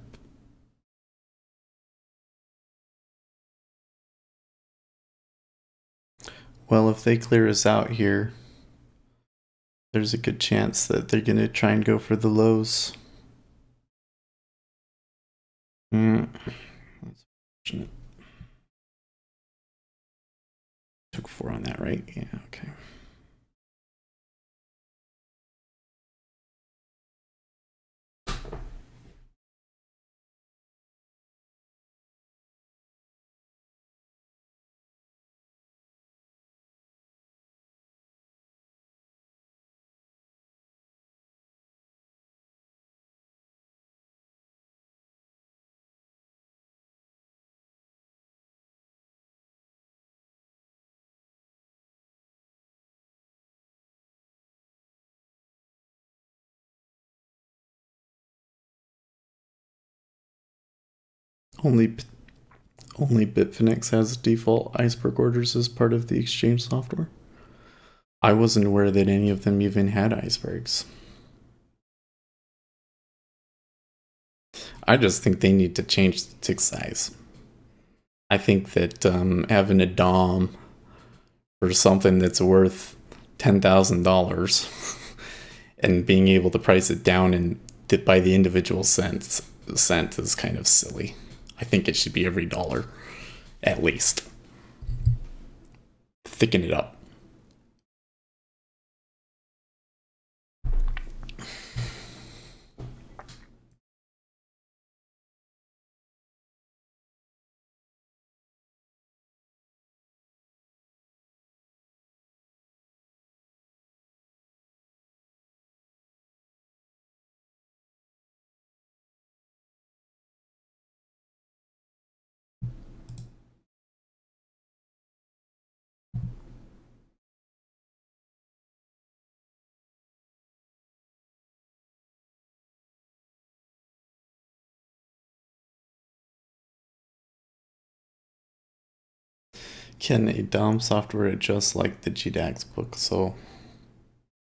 Well, if they clear us out here, there's a good chance that they're going to try and go for the lows. That's unfortunate. Took 4 on that, right? Yeah, okay. Only only Bitfinex has default iceberg orders as part of the exchange software. I wasn't aware that any of them even had icebergs. I just think they need to change the tick size. I think that having a DOM for something that's worth $10,000 and being able to price it down by the individual cent is kind of silly. I think it should be every dollar, at least. Thicken it up. Can a DOM software adjust like the GDAX book? So,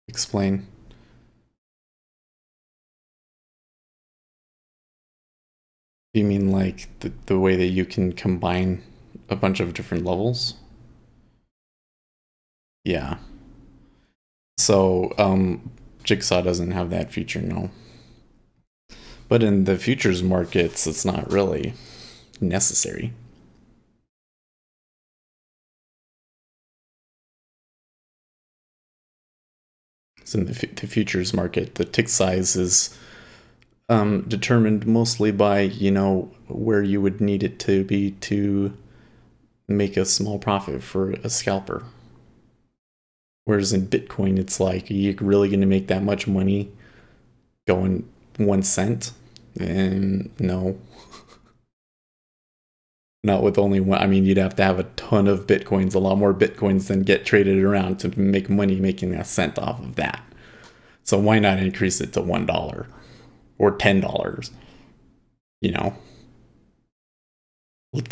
explain. You mean like the way that you can combine a bunch of different levels? Yeah. So, Jigsaw doesn't have that feature, no. But in the futures markets, it's not really necessary. So in the futures market, the tick size is determined mostly by, where you would need it to be to make a small profit for a scalper. Whereas in Bitcoin, it's like, are you really going to make that much money going 1 cent? And no. Not with only one. I mean, you'd have to have a ton of Bitcoins, a lot more Bitcoins than get traded around to make money making a cent off of that. So why not increase it to $1 or $10? You know,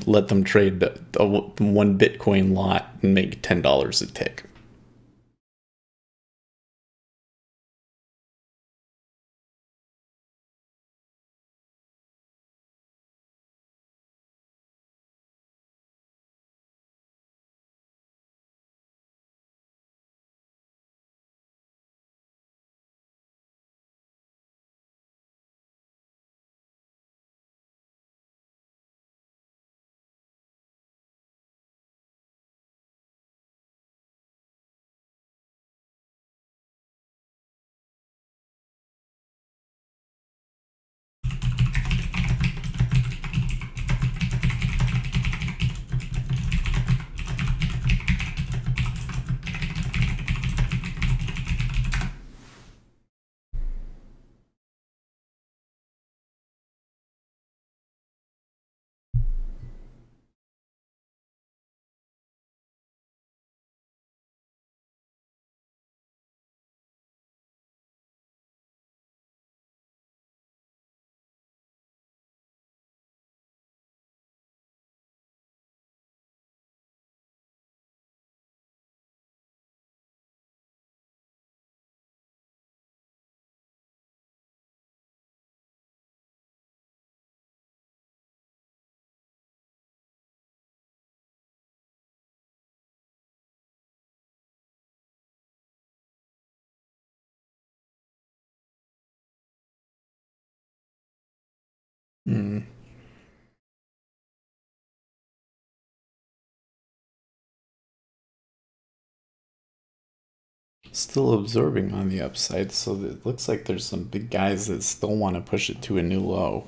let them trade the one Bitcoin lot and make $10 a tick. Mm. Still absorbing on the upside, so it looks like there's some big guys that still want to push it to a new low.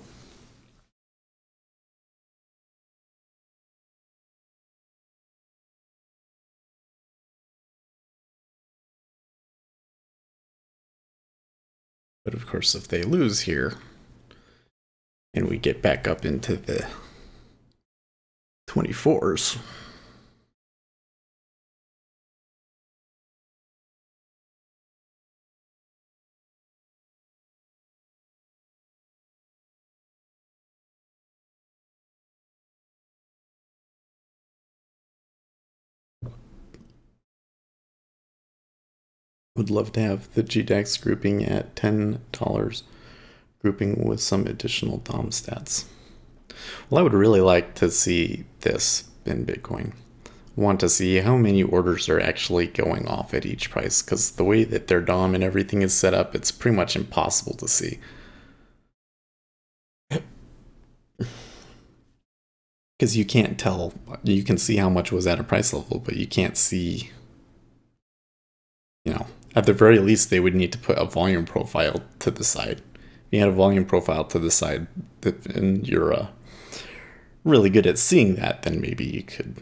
But of course, if they lose here and we get back up into the 24s, Would love to have the GDAX grouping at $10, grouping with some additional DOM stats. Well, I would really like to see this in Bitcoin. Want to see how many orders are actually going off at each price, because the way that their DOM and everything is set up, it's pretty much impossible to see. Because you can't tell, you can see how much was at a price level, but you can't see, at the very least, they would need to put a volume profile to the side. If you had a volume profile to the side, and you're really good at seeing that, then maybe you could.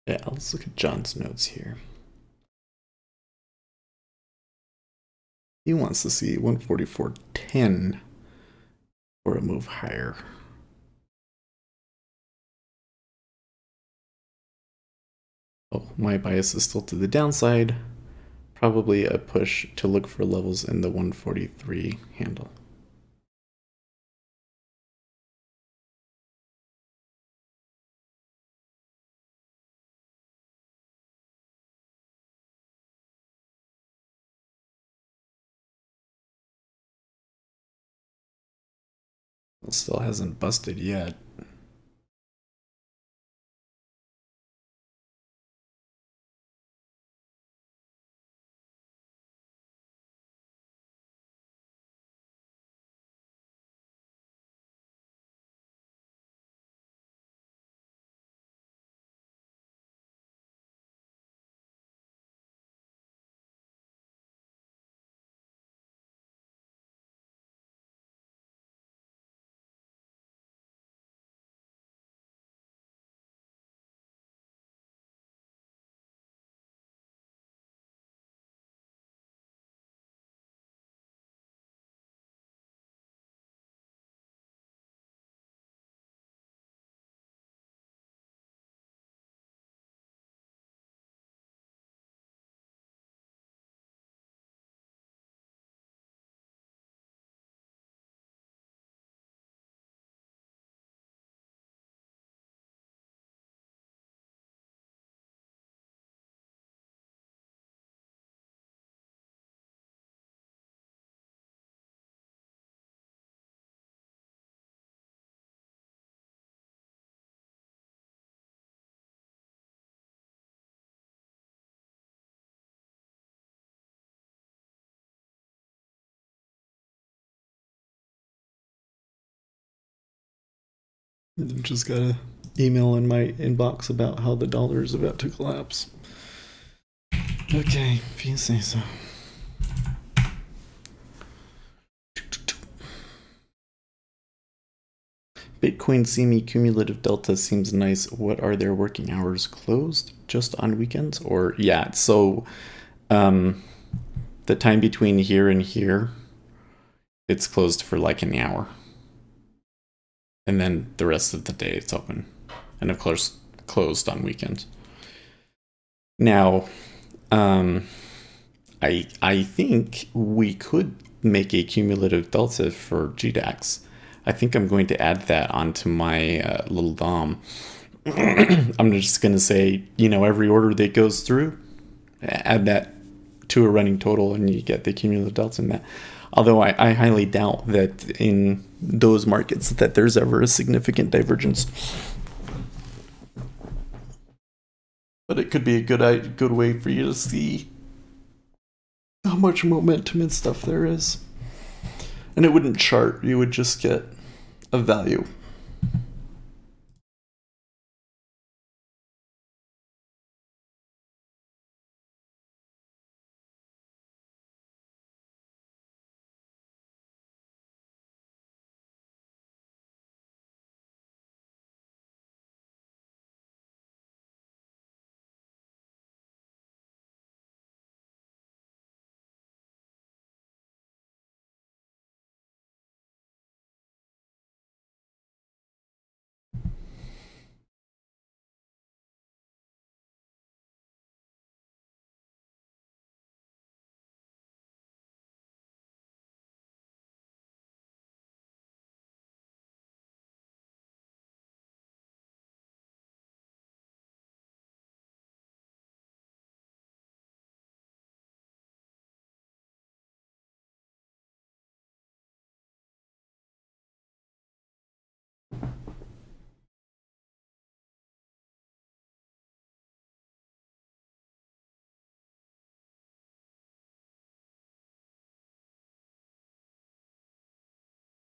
Yeah, let's look at John's notes here. He wants to see 144.10 or a move higher. Oh, my bias is still to the downside. Probably a push to look for levels in the 143 handle. It still hasn't busted yet. I just got an email in my inbox about how the dollar is about to collapse. Okay, if you say so. Bitcoin semi cumulative delta seems nice. What are their working hours closed? Just on weekends? Or yeah, so the time between here and here, it's closed for like an hour. And then the rest of the day it's open. And of course closed on weekends. Now, I think we could make a cumulative delta for GDAX. I think I'm going to add that onto my little DOM. I'm just going to say, every order that goes through, add that to a running total and you get the cumulative delta in that. Although I highly doubt that in those markets that there's ever a significant divergence. But it could be a good way for you to see how much momentum and stuff there is. And it wouldn't chart, you would just get a value.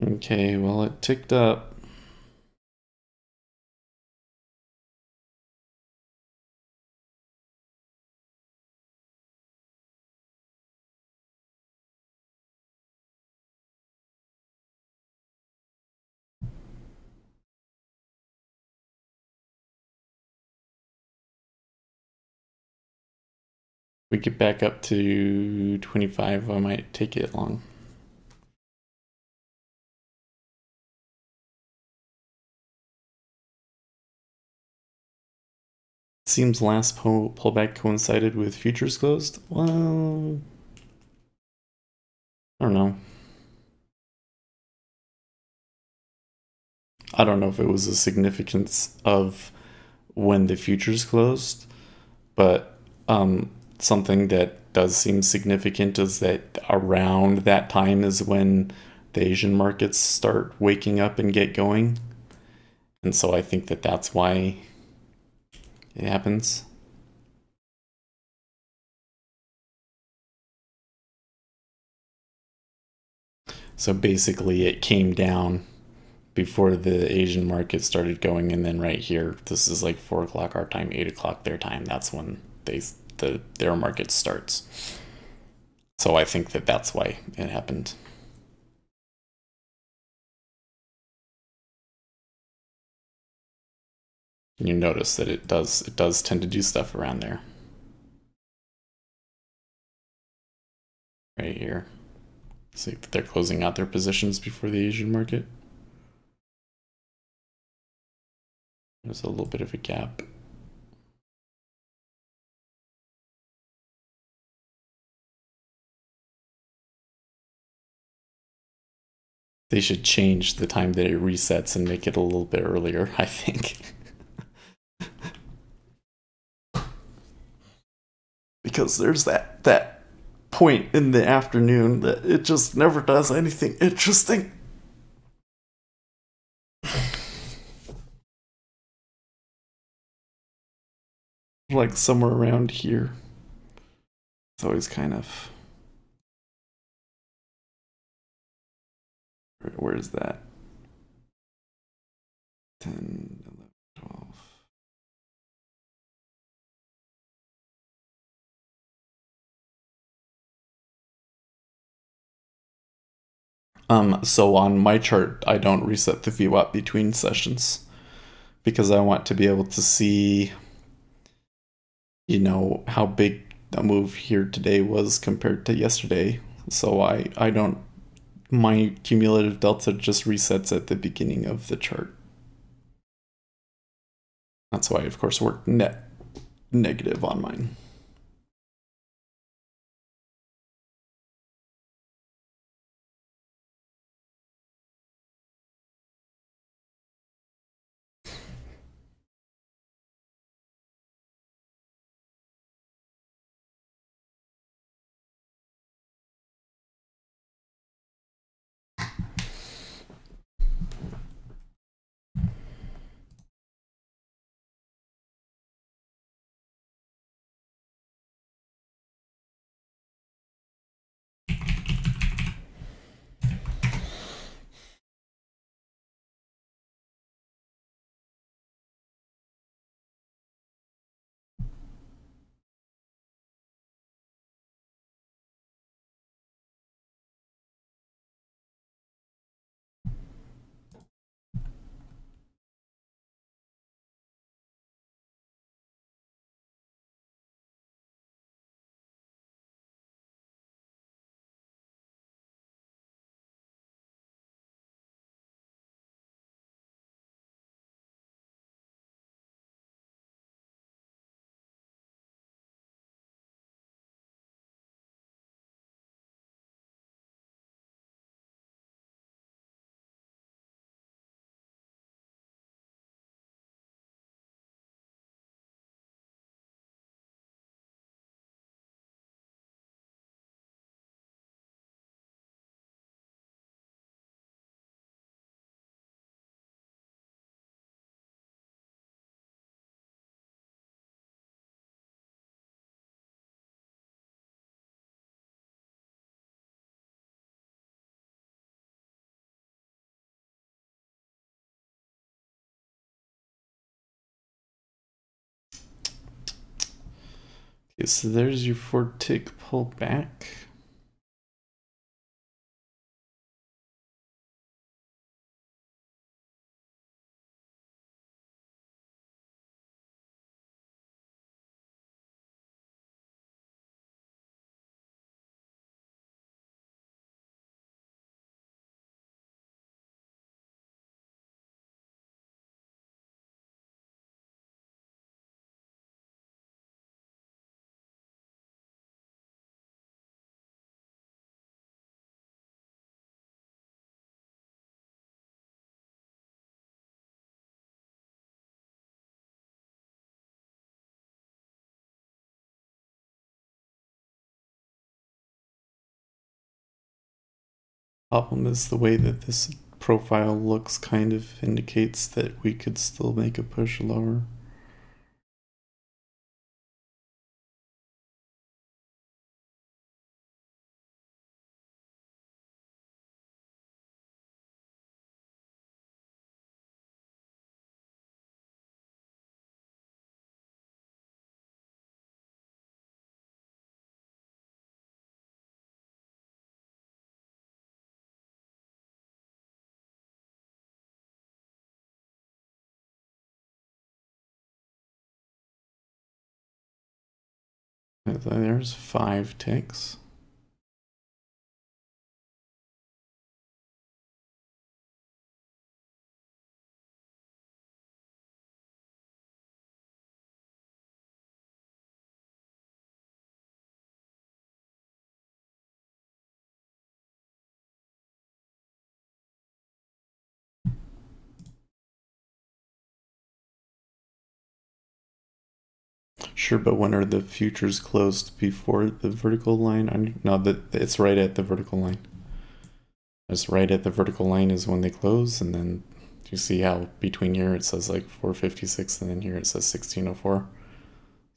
Okay, well, it ticked up. We get back up to 25, I might take it long. Seems last pullback coincided with futures closed. Well, I don't know. I don't know if it was a significance of when the futures closed, but something that does seem significant is that around that time is when the Asian markets start waking up and get going. And so I think that that's why it happens. So basically, it came down before the Asian market started going, and then right here, this is like 4 o'clock our time, 8 o'clock their time. That's when their market starts. So I think that that's why it happened. And you notice that it does tend to do stuff around there, right here. See that they're closing out their positions before the Asian market. There's a little bit of a gap. They should change the time that it resets and make it a little bit earlier, I think. Because there's that point in the afternoon that it just never does anything interesting. Like somewhere around here. It's always kind of. Where's that? 10, 11, 12. So on my chart, I don't reset the VWAP between sessions because I want to be able to see, how big a move here today was compared to yesterday. So I don't, my cumulative delta just resets at the beginning of the chart. That's why, of course, we're net negative on mine. Okay, so there's your 4-tick pullback. Problem is the way that this profile looks kind of indicates that we could still make a push lower. There's 5 ticks. Sure, but when are the futures closed before the vertical line? No, it's right at the vertical line. It's right at the vertical line is when they close, and then you see how between here it says like 456, and then here it says 1604.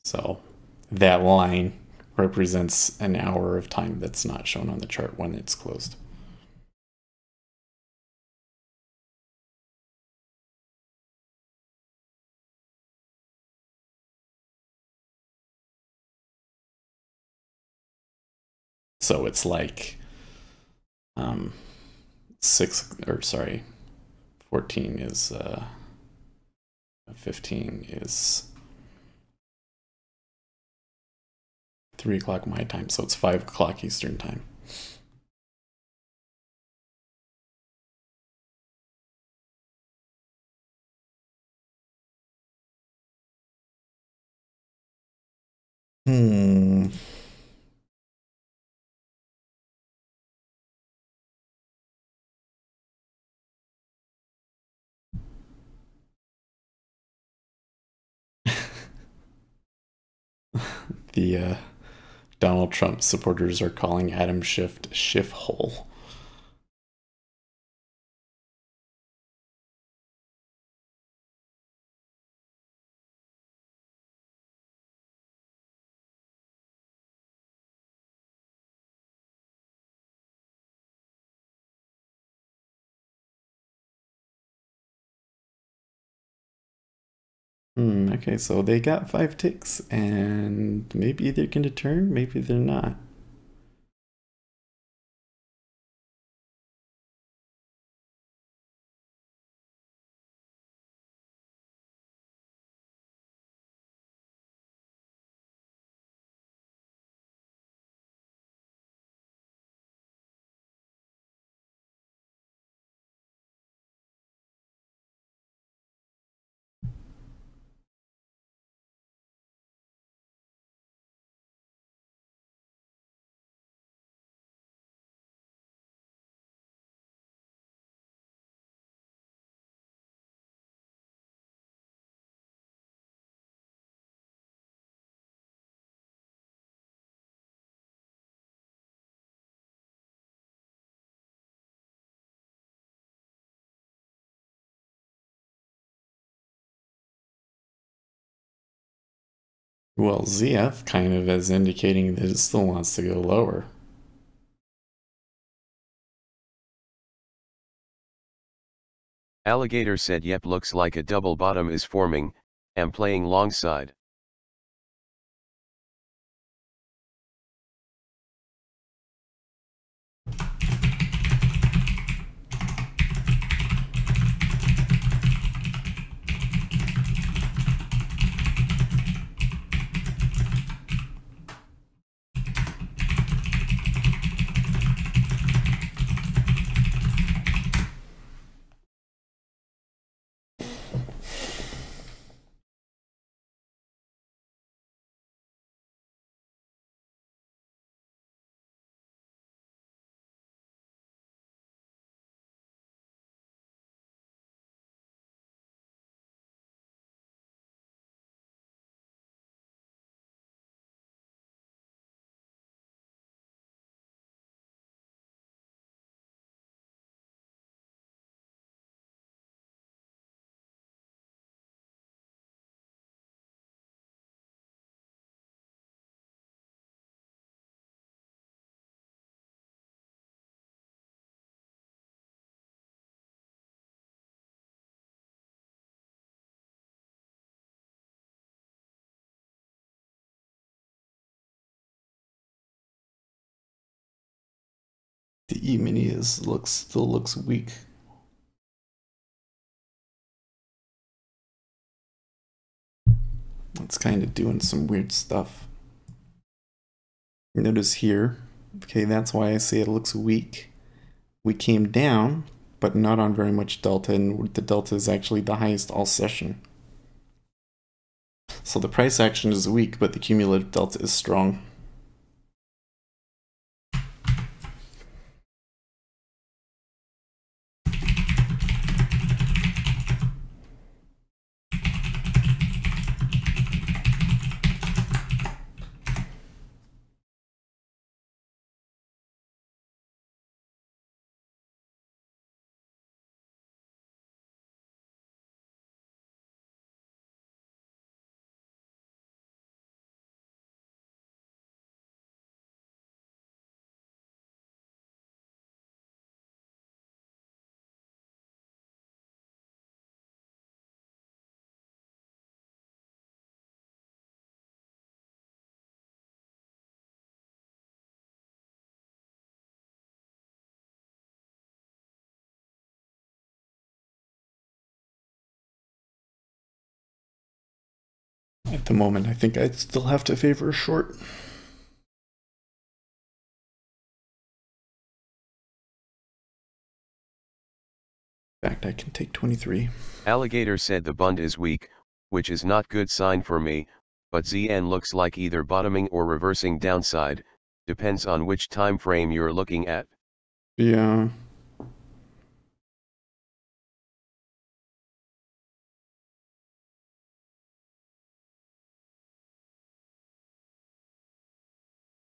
So that line represents an hour of time that's not shown on the chart when it's closed. So it's like 14 is 15 is 3 o'clock my time, so it's 5 o'clock Eastern time. Hmm. The Donald Trump supporters are calling Adam Schiff Schiff hole. Okay, so they got 5 ticks, and maybe they're going to turn, maybe they're not. Well, ZF kind of is indicating that it still wants to go lower. Alligator said yep, looks like a double bottom is forming, am playing long side. The E-mini still looks weak. It's kind of doing some weird stuff. Notice here, okay, that's why I say it looks weak. We came down, but not on very much delta, and the delta is actually the highest all session. So the price action is weak, but the cumulative delta is strong. At the moment, I think I'd still have to favor a short. In fact, I can take 23. Alligator said the bund is weak, which is not good sign for me, but ZN looks like either bottoming or reversing downside, depends on which time frame you're looking at. Yeah.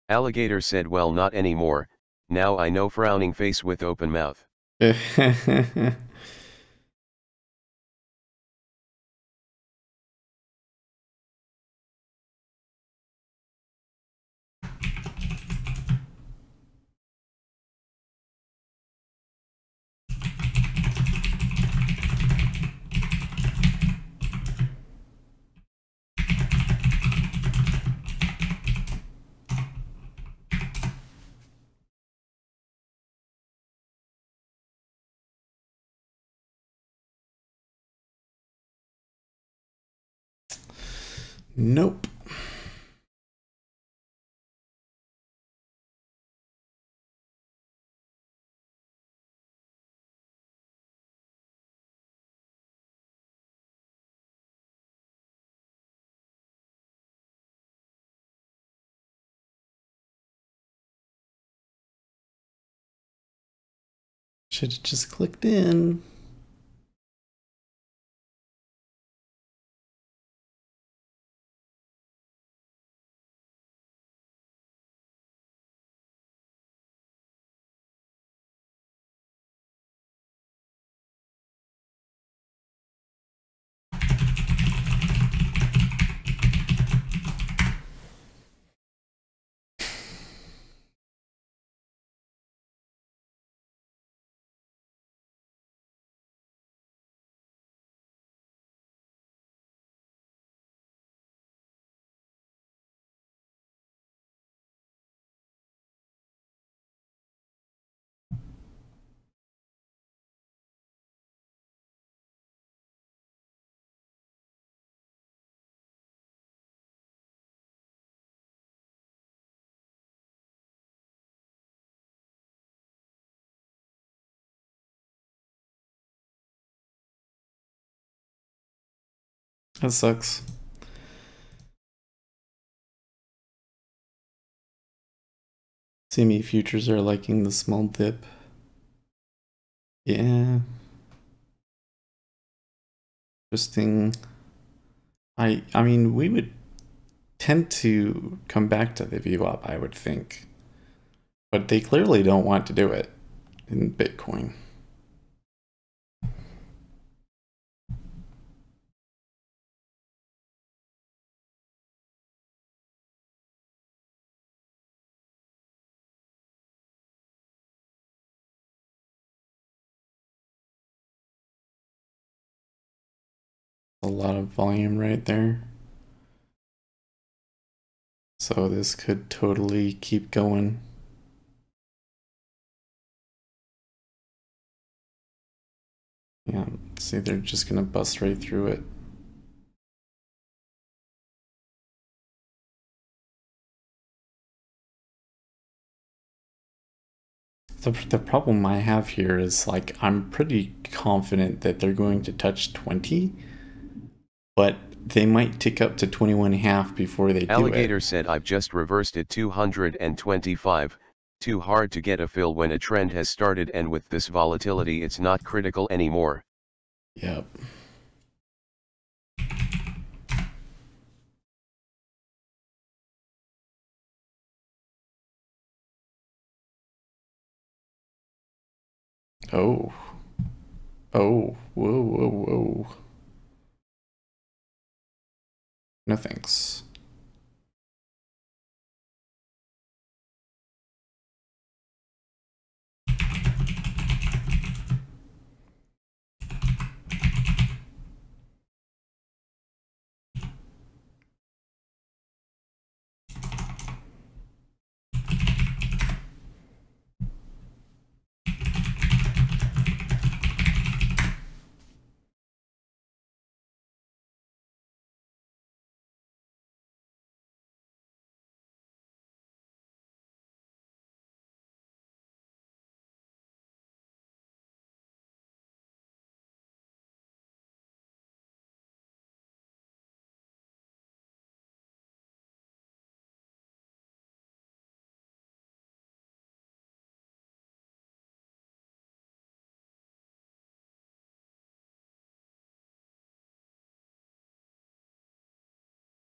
Alligator said, well, not anymore, now I know, frowning face with open mouth. Nope. Should have just clicked in. That sucks. CME futures are liking the small dip. Yeah. Interesting. I mean, we would tend to come back to the view up, I would think. But they clearly don't want to do it in Bitcoin. A lot of volume right there. So this could totally keep going. Yeah, see, they're just gonna bust right through it. The problem I have here is like I'm pretty confident that they're going to touch 20, but they might tick up to 21.5 before they do it. Alligator said I've just reversed it 225, too hard to get a fill when a trend has started, and with this volatility it's not critical anymore. Yep. Oh. Oh. Whoa, whoa, whoa. No thanks.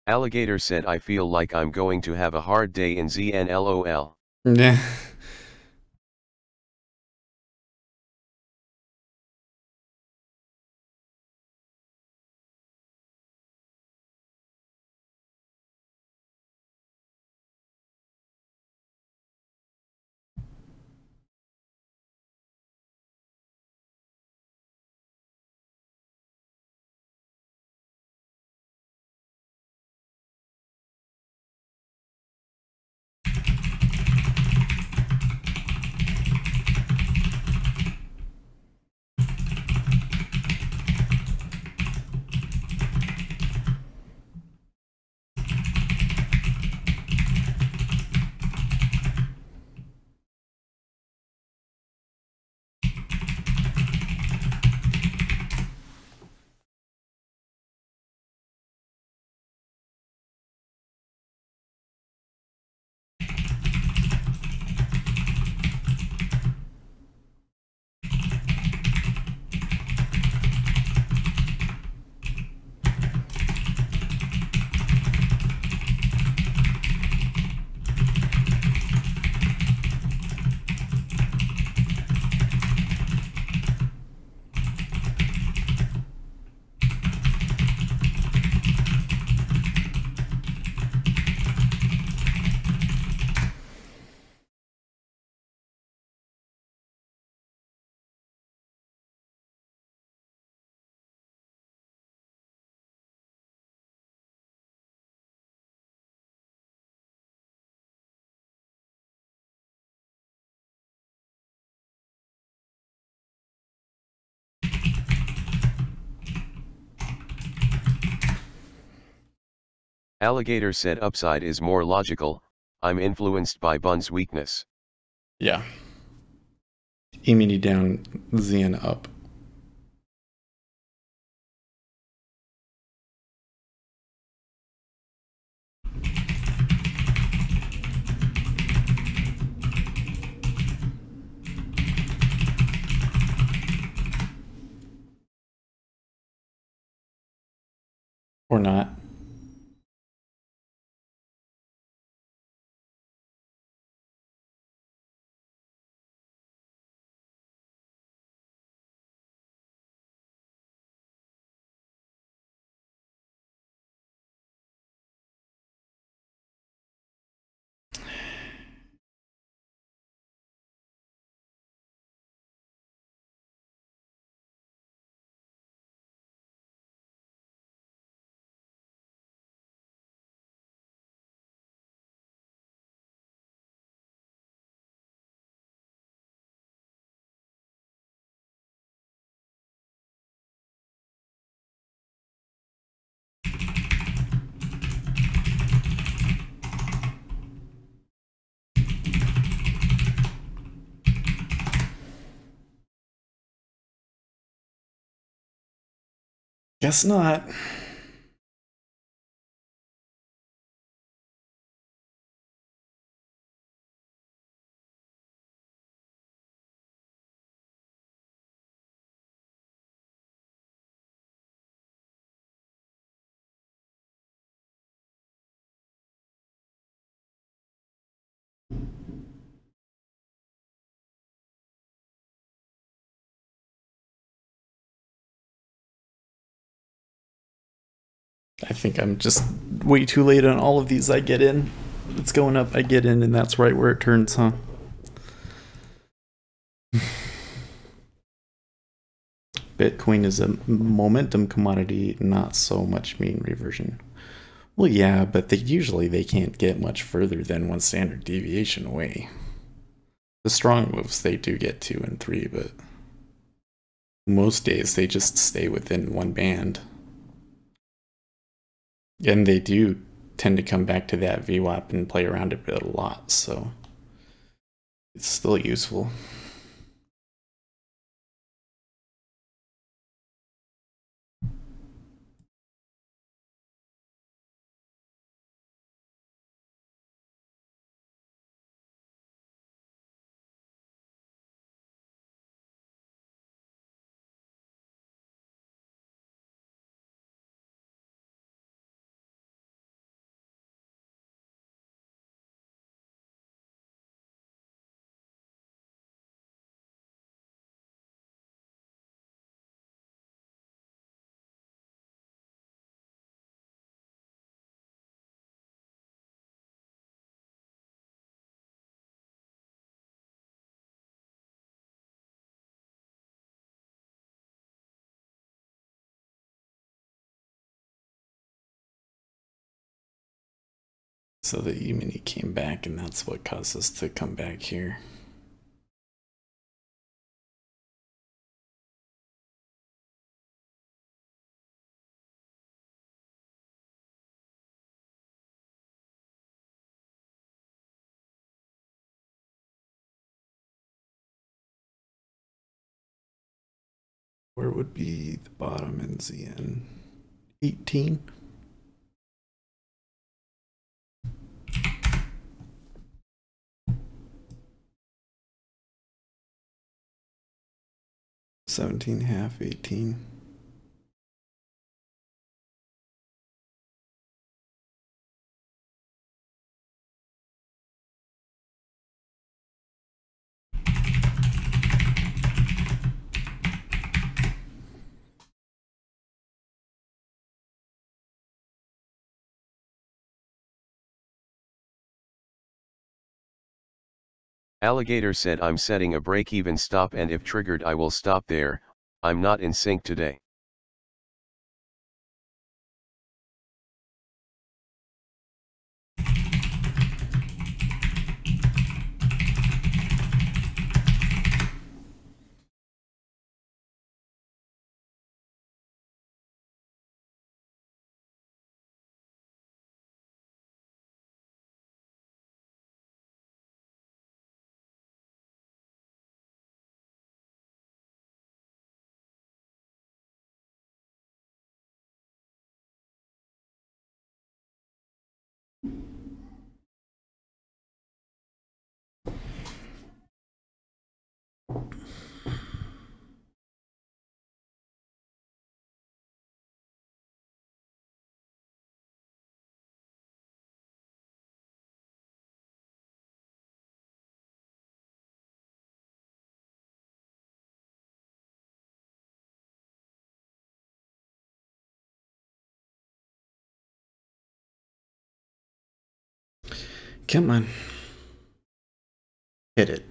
Alligator said I feel like I'm going to have a hard day in ZNLOL. Yeah. Alligator said upside is more logical, I'm influenced by Bun's weakness. Yeah. E-mini down, Zen up. Or not. Guess not. I think I'm just way too late on all of these I get in. It's going up, I get in, and that's right where it turns, huh? Bitcoin is a momentum commodity, not so much mean reversion. Well, yeah, but they can't get much further than one standard deviation away. The strong moves they do get 2 and 3, but most days they just stay within one band. And they do tend to come back to that VWAP and play around it a lot, so it's still useful. So the E-mini came back, and that's what caused us to come back here. Where would be the bottom in ZN? 18? $17.5, 18. Alligator said I'm setting a break-even stop and if triggered I will stop there. I'm not in sync today. Come on. Hit it.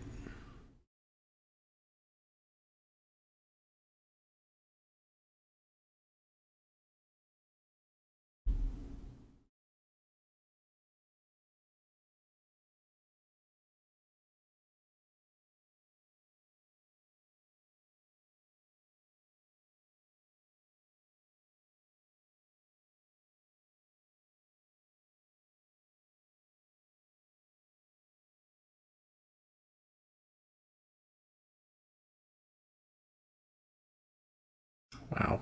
Wow.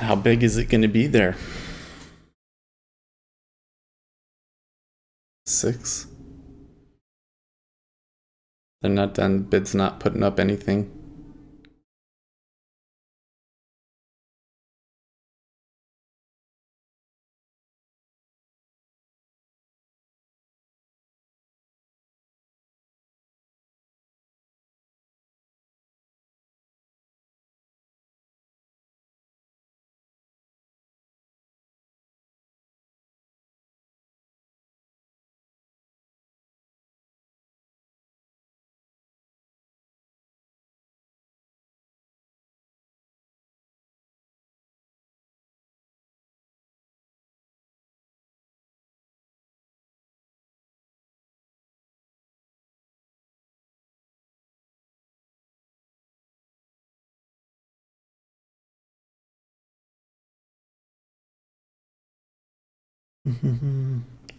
How big is it going to be there? 6? They're not done. Bid's not putting up anything.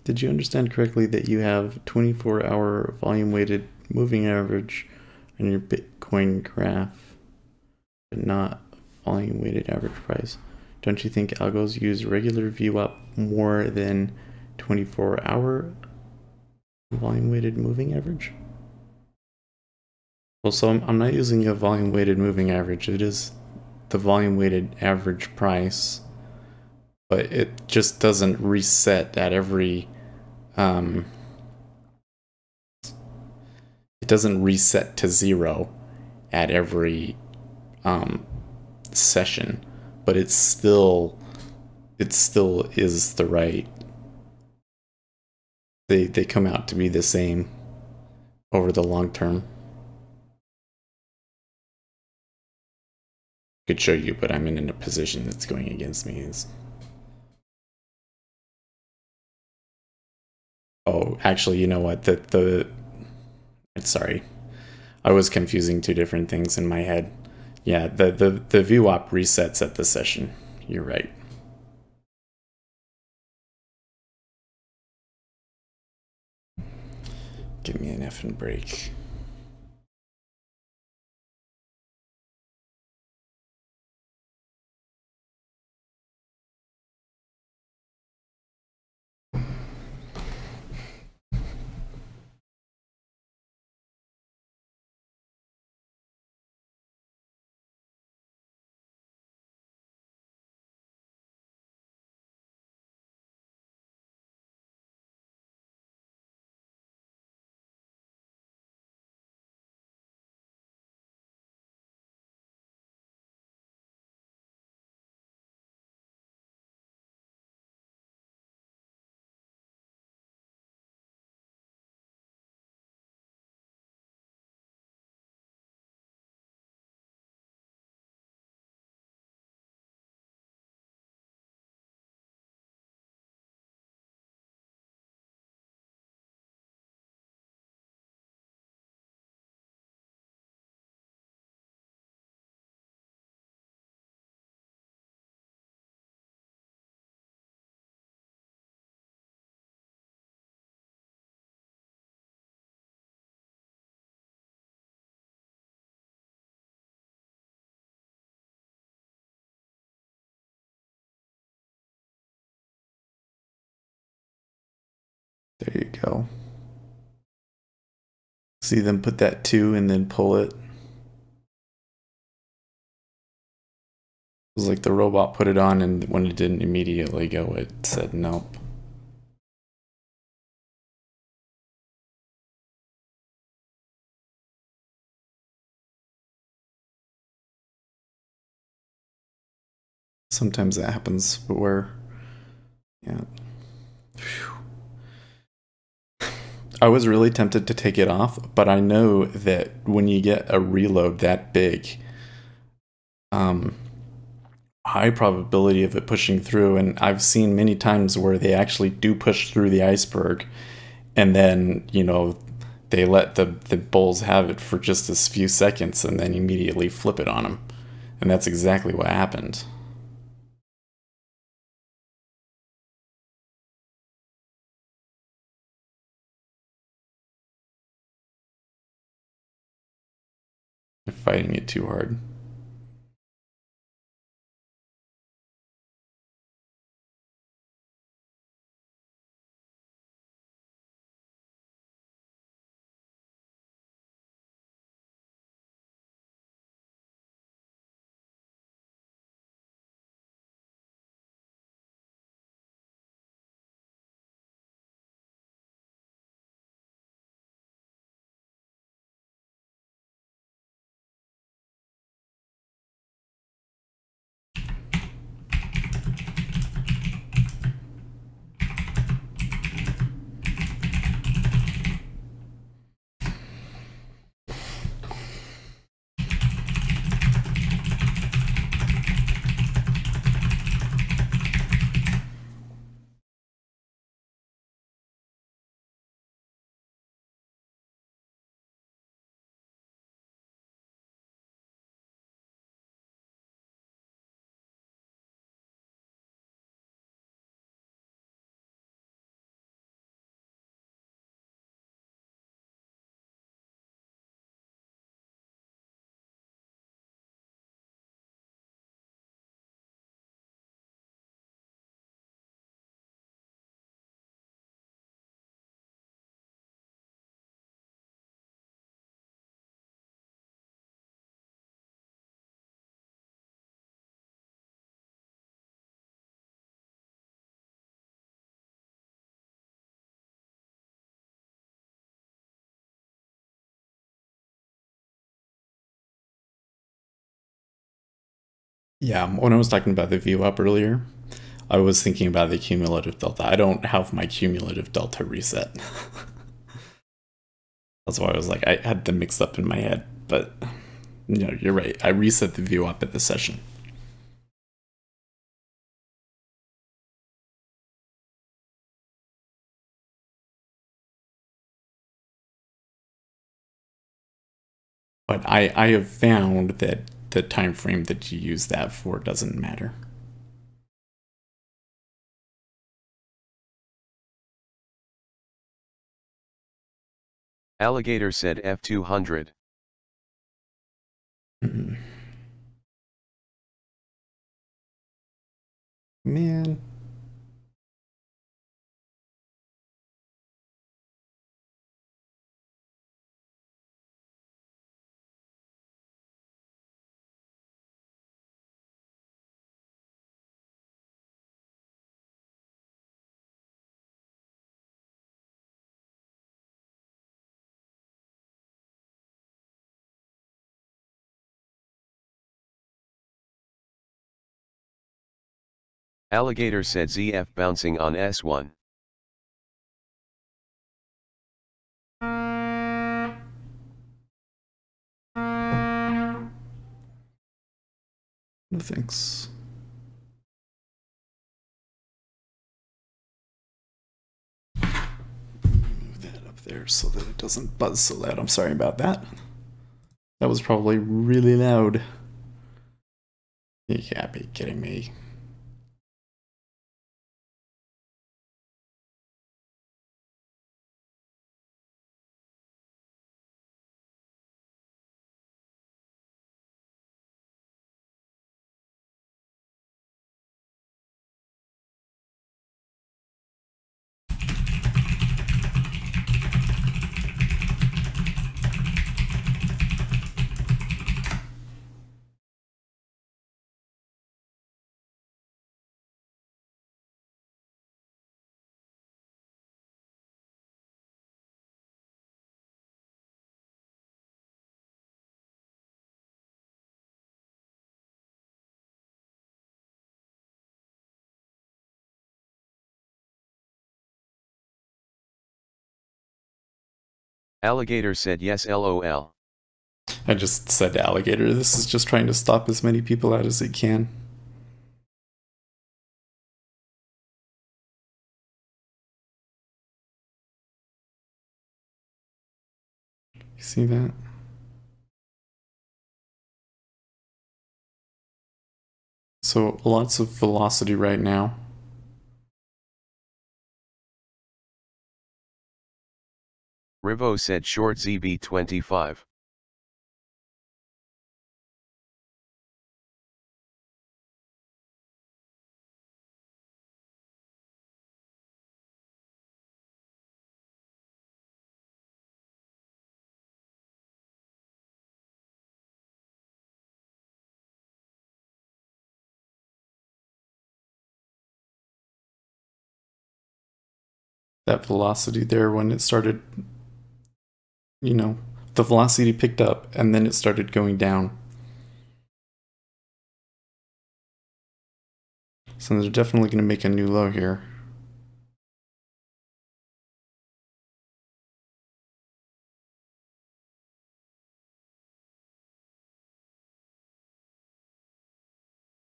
Did you understand correctly that you have 24-hour volume weighted moving average on your Bitcoin graph, but not volume weighted average price? Don't you think algos use regular VWAP more than 24-hour volume weighted moving average? Well, so I'm not using a volume weighted moving average. It is the volume weighted average price, but it just doesn't reset at every it doesn't reset to 0 at every session, but it still is the right. They come out to be the same over the long term. Could show you, but I'm in a position that's going against me. Oh, actually, you know what? Sorry, I was confusing two different things in my head. Yeah, the VWAP resets at the session. You're right. Give me an effing break. There you go. See them put that 2 and then pull it. It was like the robot put it on, and when it didn't immediately go, it said nope. Sometimes that happens, but where, yeah. I was really tempted to take it off, but I know that when you get a reload that big, high probability of it pushing through, and I've seen many times where they actually do push through the iceberg, and then, you know, they let the bulls have it for just a few seconds and then immediately flip it on them. And that's exactly what happened. They're fighting it too hard. Yeah, when I was talking about the view up earlier, I was thinking about the cumulative delta. I don't have my cumulative delta reset. That's why I was like, I had them mixed up in my head. But, you're right. I reset the view up at the session. But I have found that the time frame that you use that for doesn't matter. Alligator said F200. Man. Alligator said ZF bouncing on S1. No thanks. Move that up there so that it doesn't buzz so loud. I'm sorry about that. That was probably really loud. You can't be kidding me. Alligator said yes LOL. I just said to Alligator, this is just trying to stop as many people out as it can. You see that? So lots of velocity right now. Rivo said short ZB25. That velocity there when it started, the velocity picked up and then it started going down. So they're definitely going to make a new low here.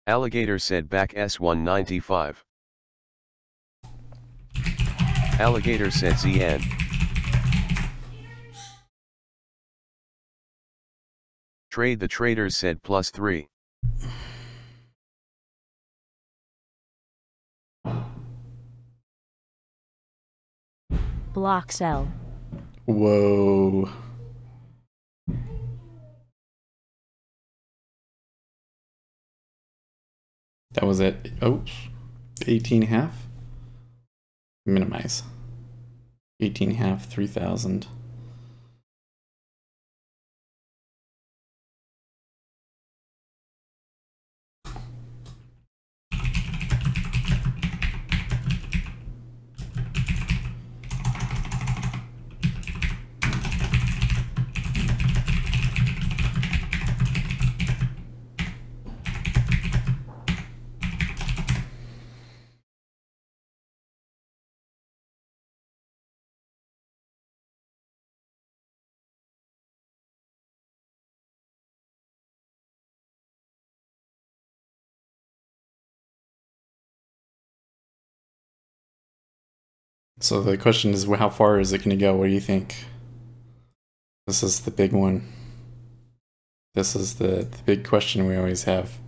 Alligator said back S195. Alligator said ZN. Trade the traders said +3. Block sell. Whoa. That was it. Oops. 18.5. Minimize. 18.5, 3,000. So the question is, how far is it going to go? What do you think? This is the big one. This is the big question we always have.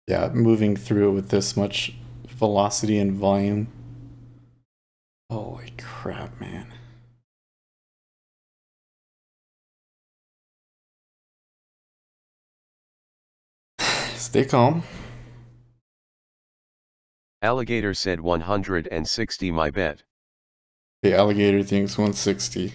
Yeah, moving through it with this much velocity and volume. Holy crap, man. Stay calm. Alligator said 160 my bet. The alligator thinks 160.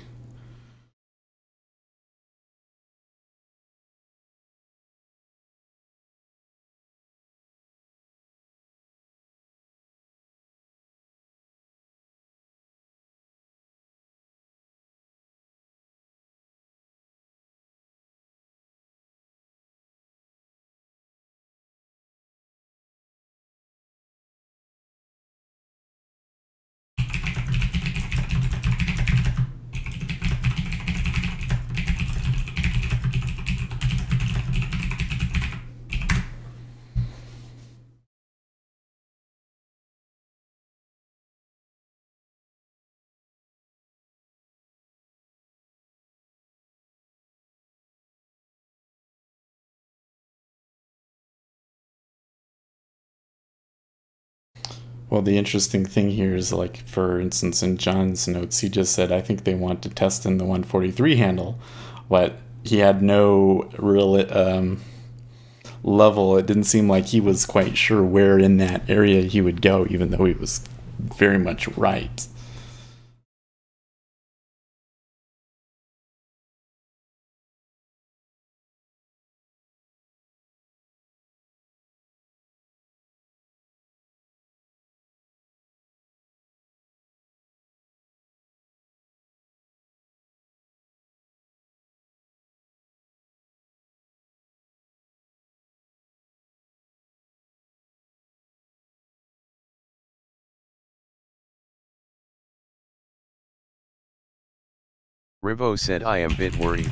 Well, the interesting thing here is, like, for instance, in John's notes, he just said, I think they want to test in the 143 handle. But he had no real level. It didn't seem like he was quite sure where in that area he would go, even though he was very much right. Rivo said I am bit worried.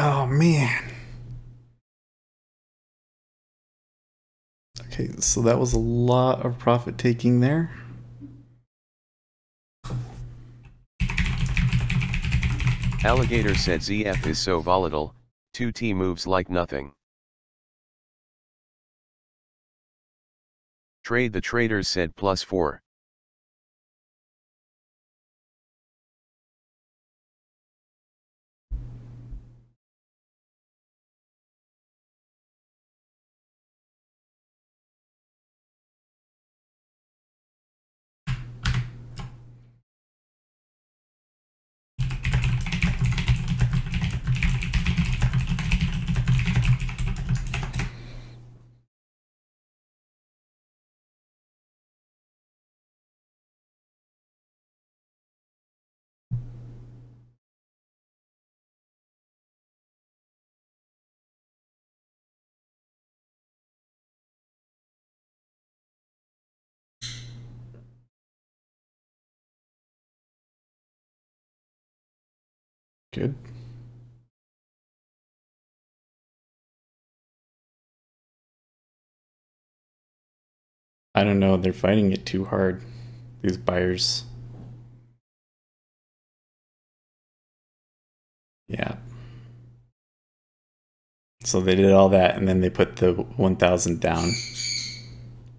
Oh, man. Okay, so that was a lot of profit taking there. Alligator said ZF is so volatile, 2T moves like nothing. Trade the traders said +4. Good. I don't know, they're fighting it too hard, these buyers. Yeah. So they did all that, and then they put the 1,000 down,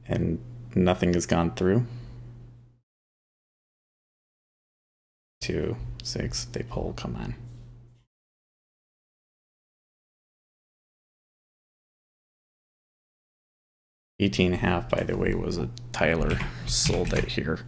and nothing has gone through. 2, 6, they pull, come on. 18.5, by the way, was a Tyler sold it here.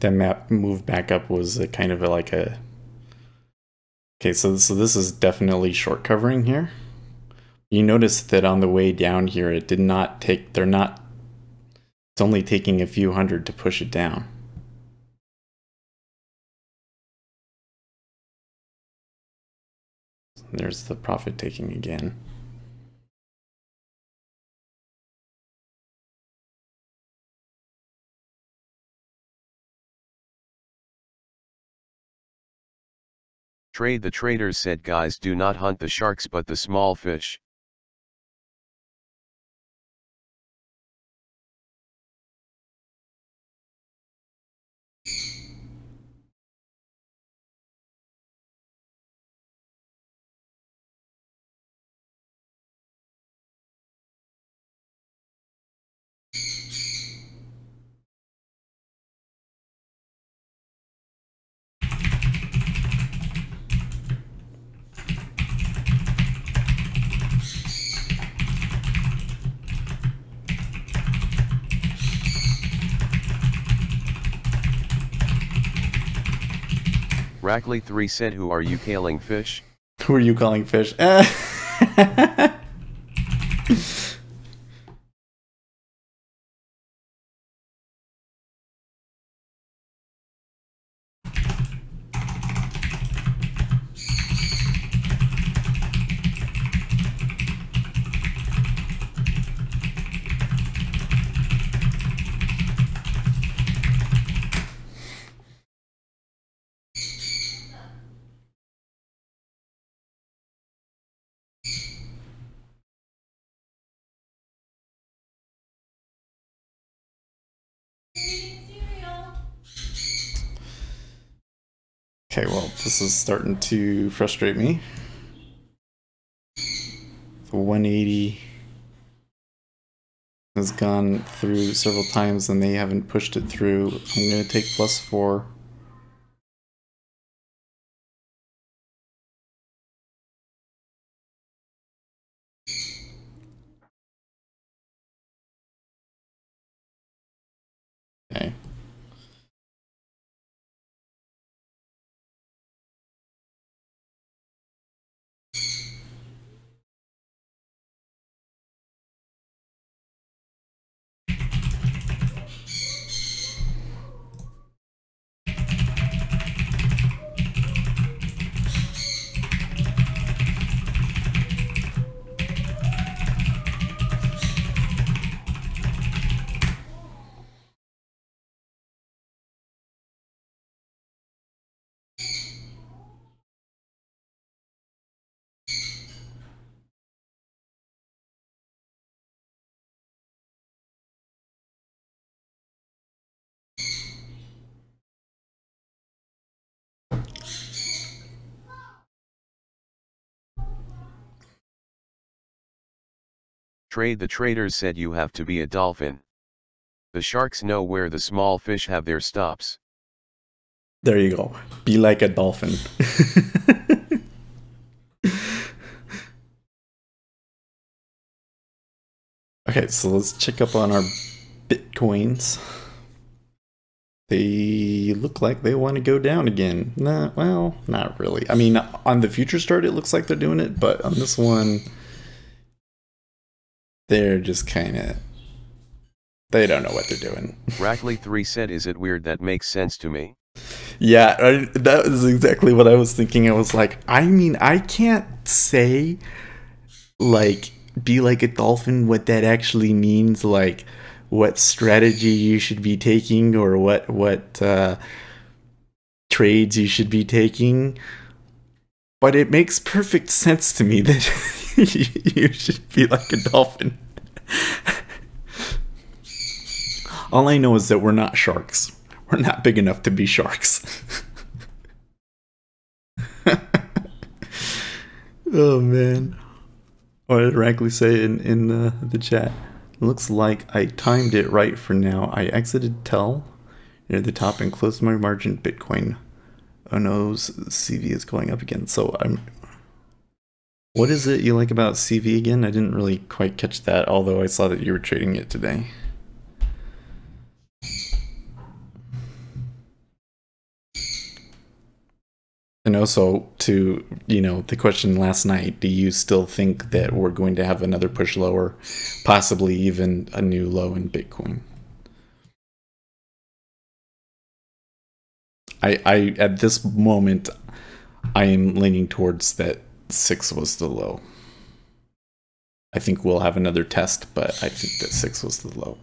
That map move back up was a kind of like a... Okay, so this is definitely short covering here. You notice that on the way down here, it did not take... They're not... It's only taking a few hundred to push it down. There's the profit taking again. Trade the traders said, guys, do not hunt the sharks but the small fish. Rackley3 said, who are you calling fish? Who are you calling fish? Okay, well, this is starting to frustrate me. The 180 has gone through several times and they haven't pushed it through. I'm going to take +4. Okay. Trade the traders said, you have to be a dolphin. The sharks know where the small fish have their stops. There you go. Be like a dolphin. Okay, so let's check up on our Bitcoins. They look like they want to go down again. Nah, well, not really. I mean, on the future start, it looks like they're doing it, but on this one, they're just kind of... They don't know what they're doing. Rackley3 said, is it weird? That makes sense to me. Yeah, that was exactly what I was thinking. I was like, I mean, I can't say, like, be like a dolphin, what that actually means, like, what strategy you should be taking, or what trades you should be taking. But it makes perfect sense to me that you should be like a dolphin. All I know is that we're not sharks. We're not big enough to be sharks. Oh man. What did Ragley say in the chat? Looks like I timed it right for now. I exited tell near the top and closed my margin Bitcoin. Oh no, CV is going up again. So I'm. What is it you like about CV again? I didn't really quite catch that, although I saw that you were trading it today. And also, to, the question last night, do you still think that we're going to have another push lower, possibly even a new low in Bitcoin? I at this moment, I am leaning towards that 6 was the low. I think we'll have another test, but I think that 6 was the low.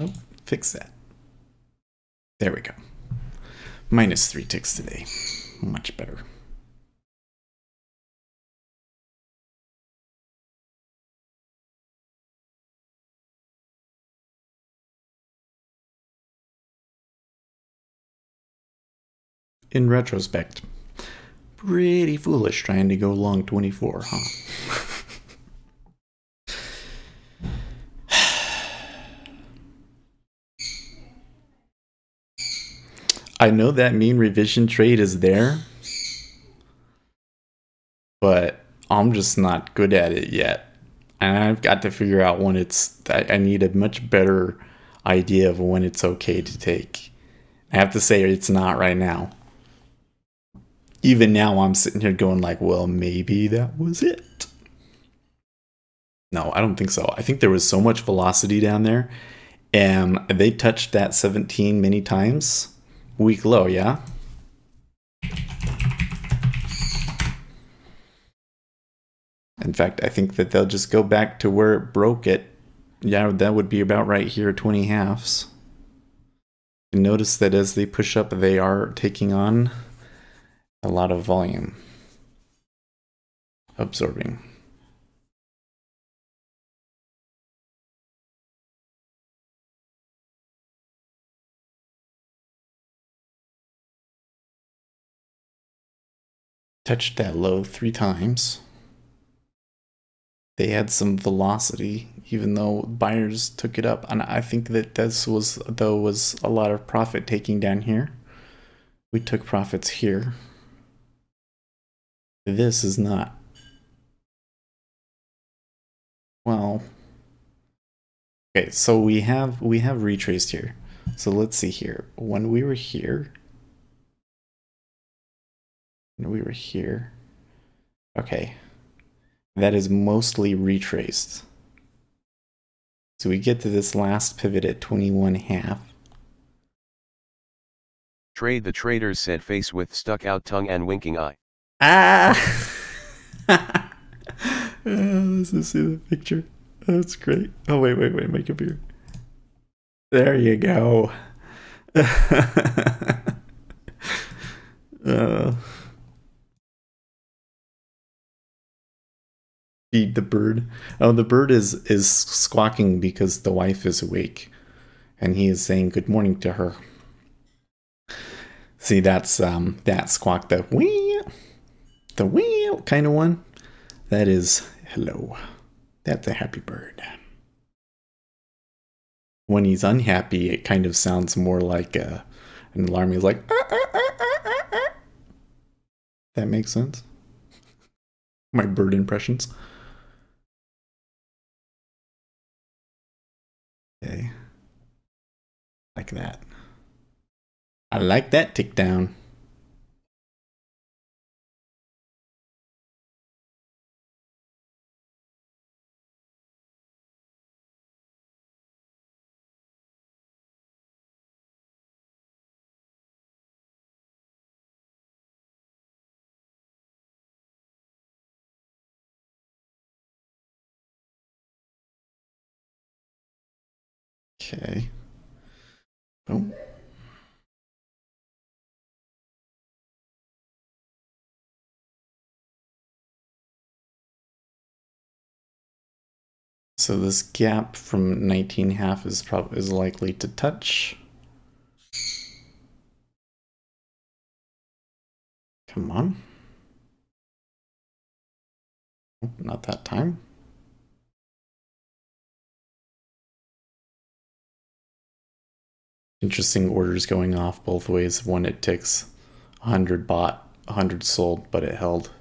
Oh, fix that. There we go. -3 ticks today. Much better. In retrospect, pretty foolish trying to go long 24, huh? I know that mean revision trade is there, but I'm just not good at it yet. And I've got to figure out when I need a much better idea of when it's okay to take. I have to say it's not right now. Even now I'm sitting here going like, well, maybe that was it. No, I don't think so. I think there was so much velocity down there, and they touched that 17 many times. Week low, yeah? In fact, I think that they'll just go back to where it broke it. Yeah, that would be about right here, 20 halves. You notice that as they push up, they are taking on a lot of volume. Absorbing. Touched that low 3 times. They had some velocity, even though buyers took it up. And I think that this was a lot of profit taking down here. We took profits here. This is not. Well, okay, so we have retraced here. So let's see here. When we were here, okay, that is mostly retraced. So we get to this last pivot at 21.5. Trade the traders said face with stuck out tongue and winking eye. Ah! Let's just see the picture. That's great. Oh, wait, my computer. There you go. Feed the bird. Oh, the bird is squawking because the wife is awake, and he is saying good morning to her. See, that's that squawk, the wee kind of one. That is hello. That's a happy bird. When he's unhappy, it kind of sounds more like an alarm. He's like, ah, ah, ah, ah, ah, ah. That makes sense. My bird impressions. Okay. Like that. I like that tick down. Okay. Boom. So this gap from 19.5 is likely to touch. Come on. Oh, not that time. Interesting orders going off both ways. One it ticks 100 bought, 100 sold, but it held.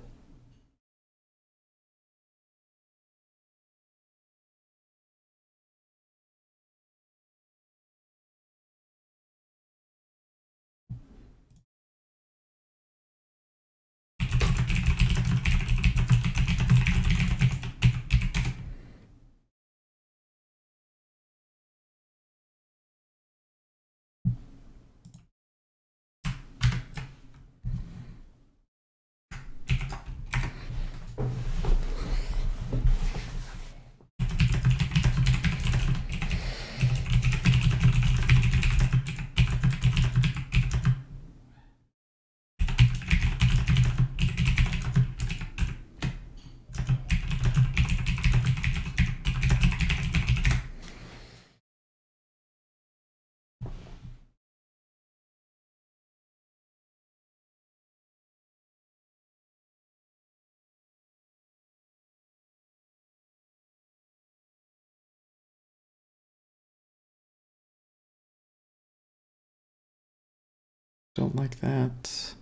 Don't like that.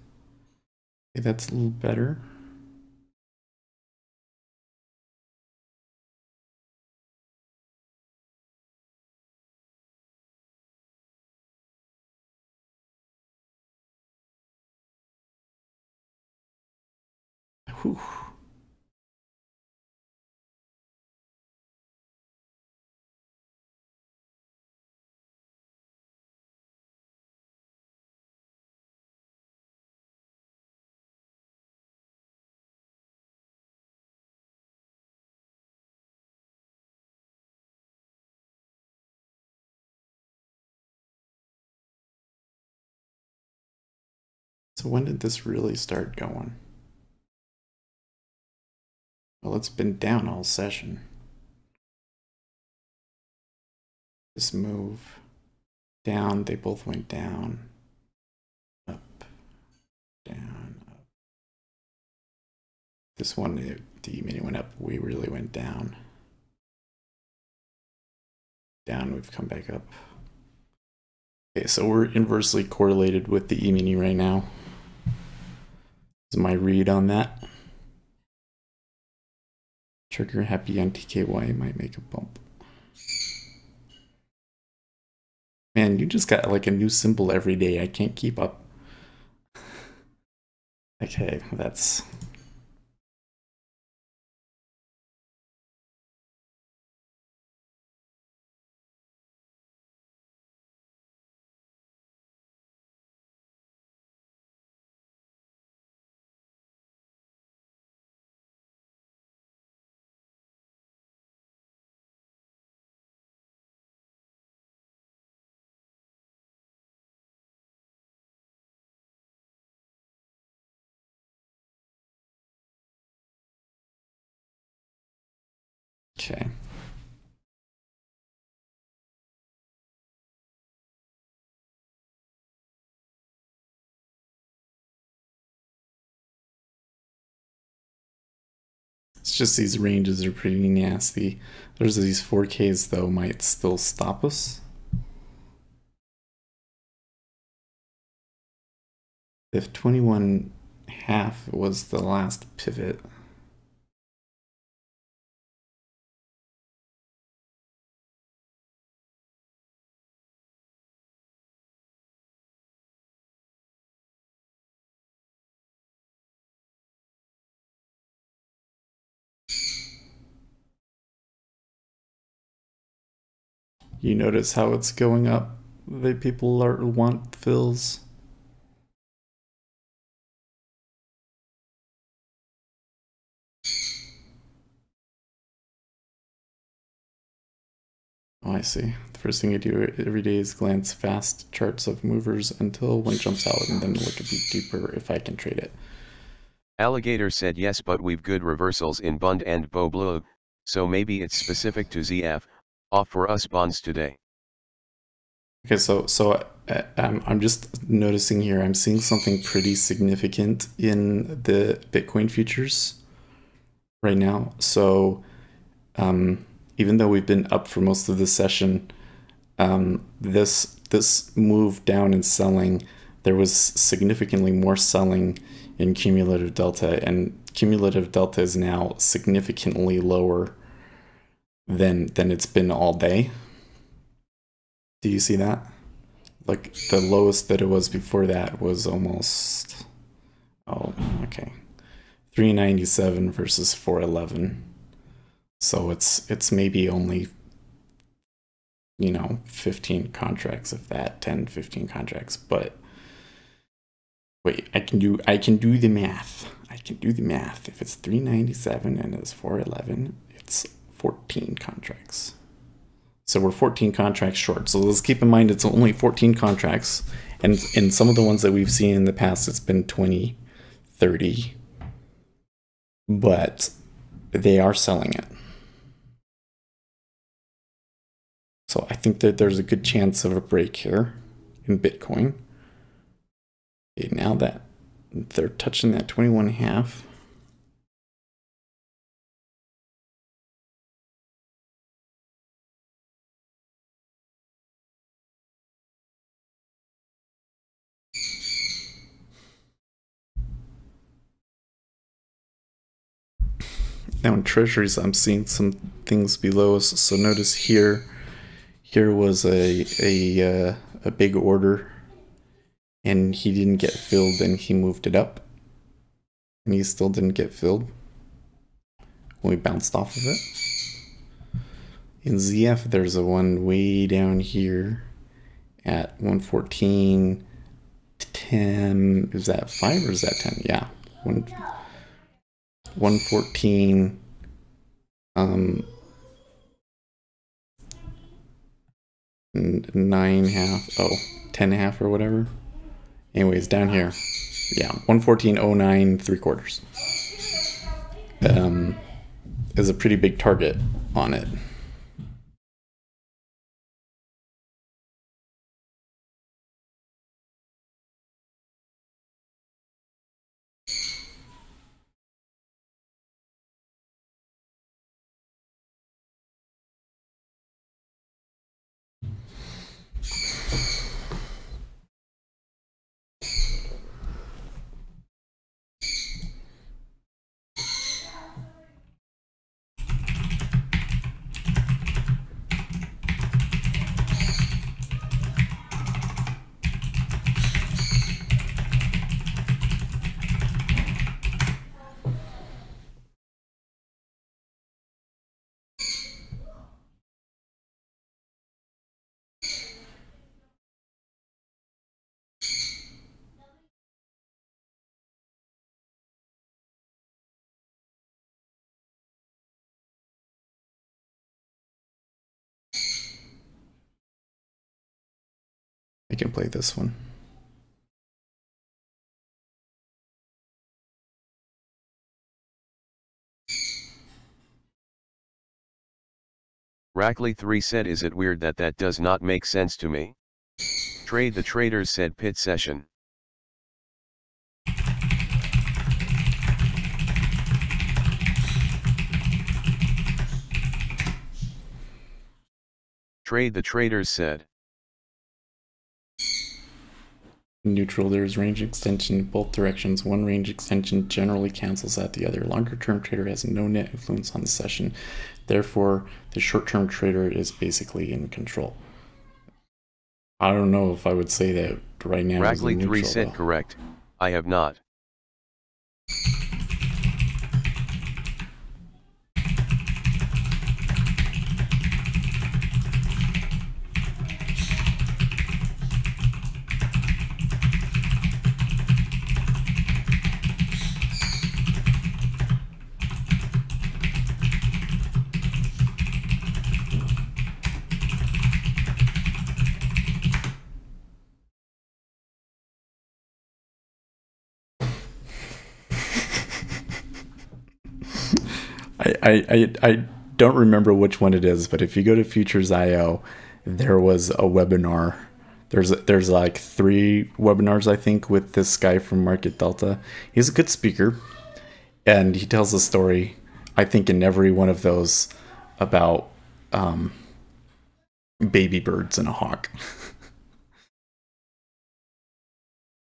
Okay, that's a little better. Whew. So when did this really start going? Well, it's been down all session. This move down, they both went down, up, down, up. This one, the mini went up, we really went down. Down, we've come back up. Okay, so we're inversely correlated with the E-mini right now. Is my read on that. Trigger happy on TKY might make a bump. Man, you just got like a new symbol every day. I can't keep up. Okay, that's... Okay. It's just these ranges are pretty nasty. There's these 4Ks though might still stop us. If 21.5 was the last pivot. You notice how it's going up? People want fills. Oh, I see. The first thing I do every day is glance fast charts of movers until one jumps out, and then look a bit deeper if I can trade it. Alligator said yes, but we've good reversals in Bund and Beau Bleu, so maybe it's specific to ZF, off for us bonds today. Okay, so I'm just noticing here, I'm seeing something pretty significant in the Bitcoin futures right now. So even though we've been up for most of the session, this move down in selling, there was significantly more selling in cumulative delta, and cumulative delta is now significantly lower than it's been all day. Do you see that? Like the lowest that it was before that was almost, oh, okay, 397 versus 411. So it's maybe only, 15 contracts, if that, 10, 15 contracts. But wait, I can do the math. I can do the math. If it's 397 and it's 411, it's 14 contracts. So we're 14 contracts short. So let's keep in mind it's only 14 contracts. And in some of the ones that we've seen in the past, it's been 20, 30. But they are selling it. So I think that there's a good chance of a break here in Bitcoin. Okay, now that they're touching that 21.5. Now in Treasuries, I'm seeing some things below us. So notice here was a big order, and he didn't get filled, and he moved it up, and he still didn't get filled when we bounced off of it. In ZF, there's a one way down here at 114.10. Is that 5 or is that 10? Yeah, 114. 9.5, 10.5 or whatever. Anyways, down here, yeah, 114.09 3/4 is a pretty big target on it. I can play this one. Rackley3 said, is it weird that does not make sense to me? Trade the traders said pit session. Trade the traders said. Neutral, there is range extension in both directions. One range extension generally cancels out the other. Longer term trader has no net influence on the session. Therefore, the short term trader is basically in control. I don't know if I would say that right now. Rackley3 said correct. I have not. I don't remember which one it is, but if you go to Futures.io, there was a webinar. There's like 3 webinars, I think, with this guy from Market Delta. He's a good speaker, and he tells a story, I think, in every one of those about baby birds and a hawk.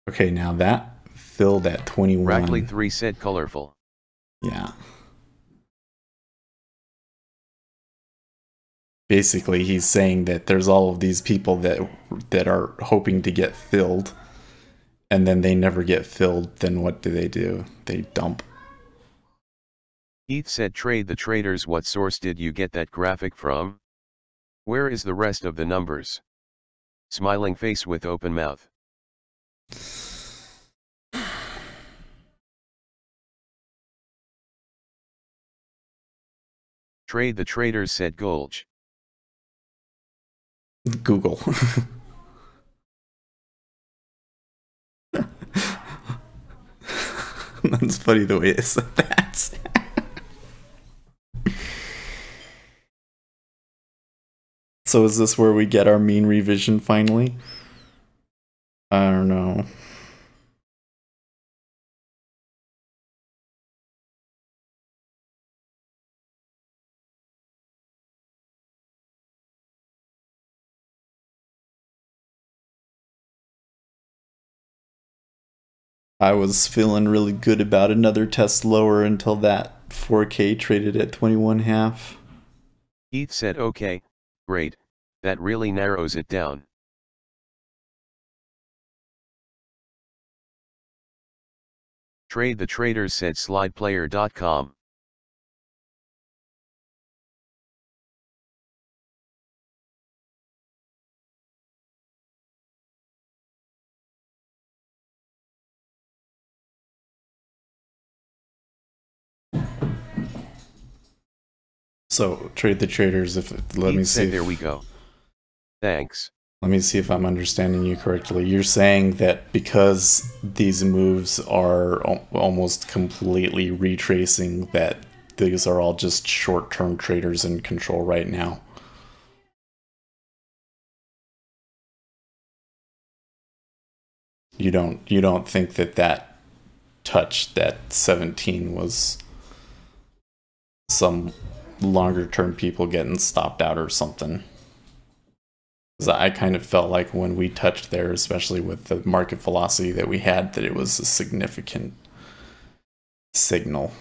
Okay, now that filled at 21. Rackley 3 said colorful. Yeah. Basically, he's saying that there's all of these people that are hoping to get filled, and then they never get filled. Then what do? They dump. Heath said trade the traders. What source did you get that graphic from? Where is the rest of the numbers? Smiling face with open mouth. Trade the traders, said Golge. Google. That's funny the way it said that. So is this where we get our mean revision finally? I don't know. I was feeling really good about another test lower until that 4K traded at 21.5. Heath said okay, great, that really narrows it down. Trade the traders, said slideplayer.com. So trade the traders. Let me see. There we go. Thanks. Let me see if I'm understanding you correctly. You're saying that because these moves are almost completely retracing, that these are all just short-term traders in control right now. You don't think that touch, that 17, was some longer-term people getting stopped out or something? Because I kind of felt like when we touched there, especially with the market velocity that we had, that it was a significant signal.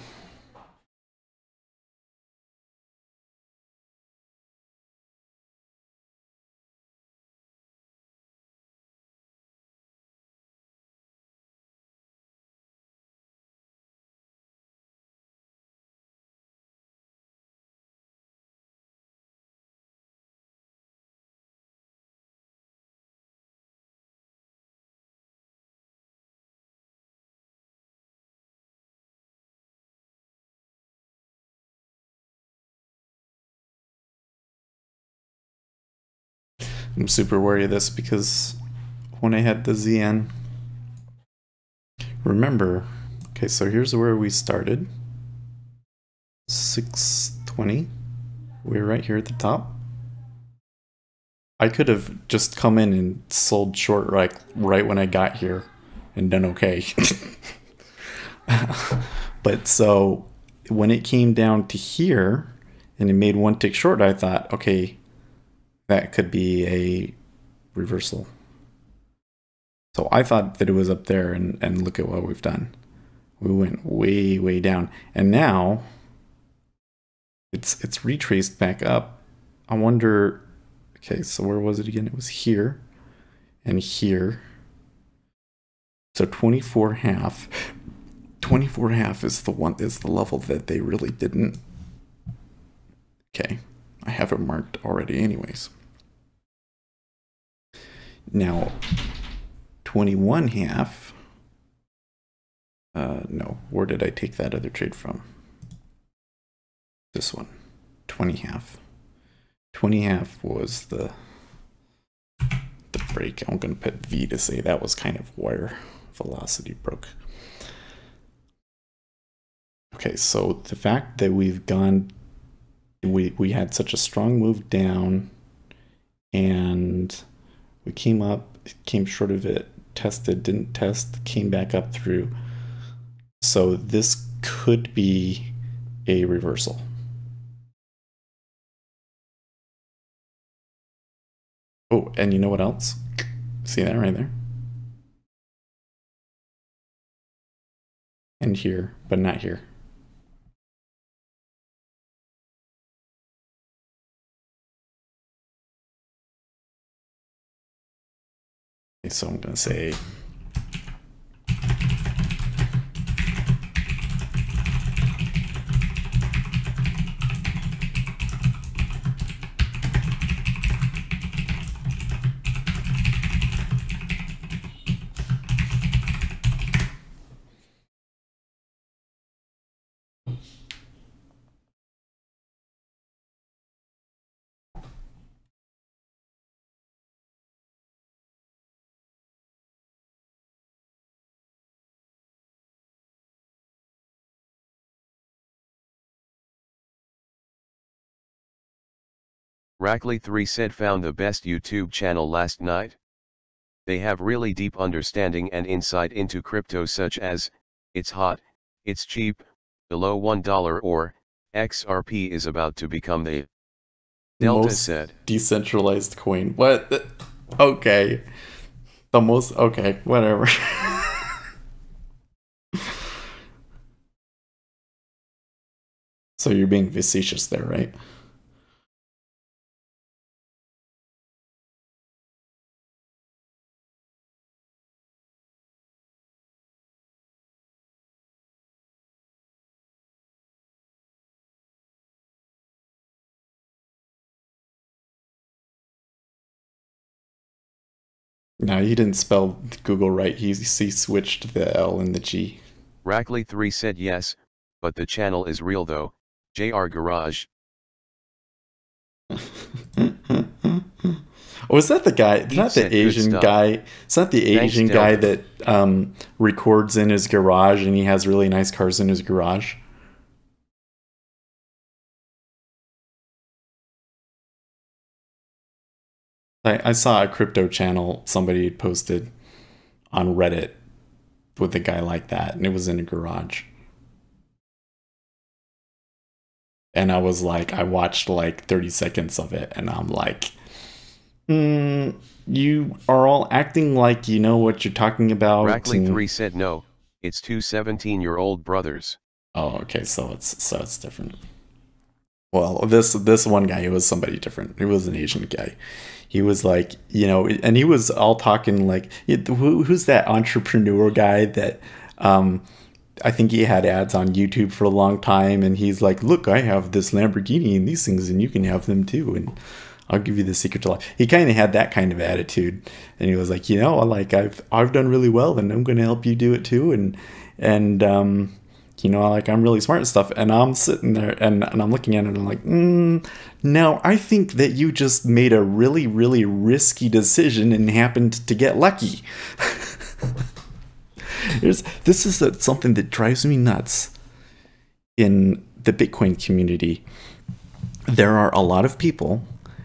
I'm super worried of this because when I had the ZN, remember, okay, so here's where we started. 620. We're right here at the top. I could have just come in and sold short right when I got here and done okay. But so when it came down to here and it made one tick short, I thought, okay, that could be a reversal. So I thought that it was up there, and look at what we've done. We went way, way down. And now it's retraced back up. I wonder, okay, so where was it again? It was here and here. So 24.5. 24.5 is the level that they really didn't. Okay, I have it marked already anyways. Now 21.5. No, where did I take that other trade from? This one. 20.5. 20.5 was the break. I'm gonna put V to say that was kind of where velocity broke. Okay. Okay, so the fact that we had such a strong move down, and we came up, came short of it, tested, didn't test, came back up through. So this could be a reversal. Oh, and you know what else? See that right there? And here, but not here. Okay, so I'm gonna say Rackley3 said found the best YouTube channel last night. They have really deep understanding and insight into crypto, such as, it's hot, it's cheap, below $1, or, XRP is about to become the Delta most said. decentralized coin. What? Okay. The most, okay, whatever. So you're being facetious there, right? No, he didn't spell Google right. He switched the L and the G. Rackley3 said yes, but the channel is real though, JR Garage. Oh, is that the guy? Is He that said the good Asian stuff. guy? Is that the Thanks, Asian guy Delta. that records in his garage and he has really nice cars in his garage? I saw a crypto channel somebody had posted on Reddit with a guy like that, and it was in a garage. And I was like, I watched like 30 seconds of it, and I'm like, you are all acting like you know what you're talking about. Rackley3 said no, it's two 17-year-old brothers. Oh, okay, so it's different. Well, this one guy, he was somebody different. He was an Asian guy. He was like, and he was all talking like, who's that entrepreneur guy that I think he had ads on YouTube for a long time, and he's like, look, I have this Lamborghini and these things, and you can have them too, and I'll give you the secret to life. He kind of had that kind of attitude, and he was like, like I've done really well, and I'm going to help you do it too, and like I'm really smart and stuff. And I'm sitting there and I'm looking at it and I'm like, now I think that you just made a really, really risky decision and happened to get lucky. This is something that drives me nuts in the Bitcoin community. There are a lot of people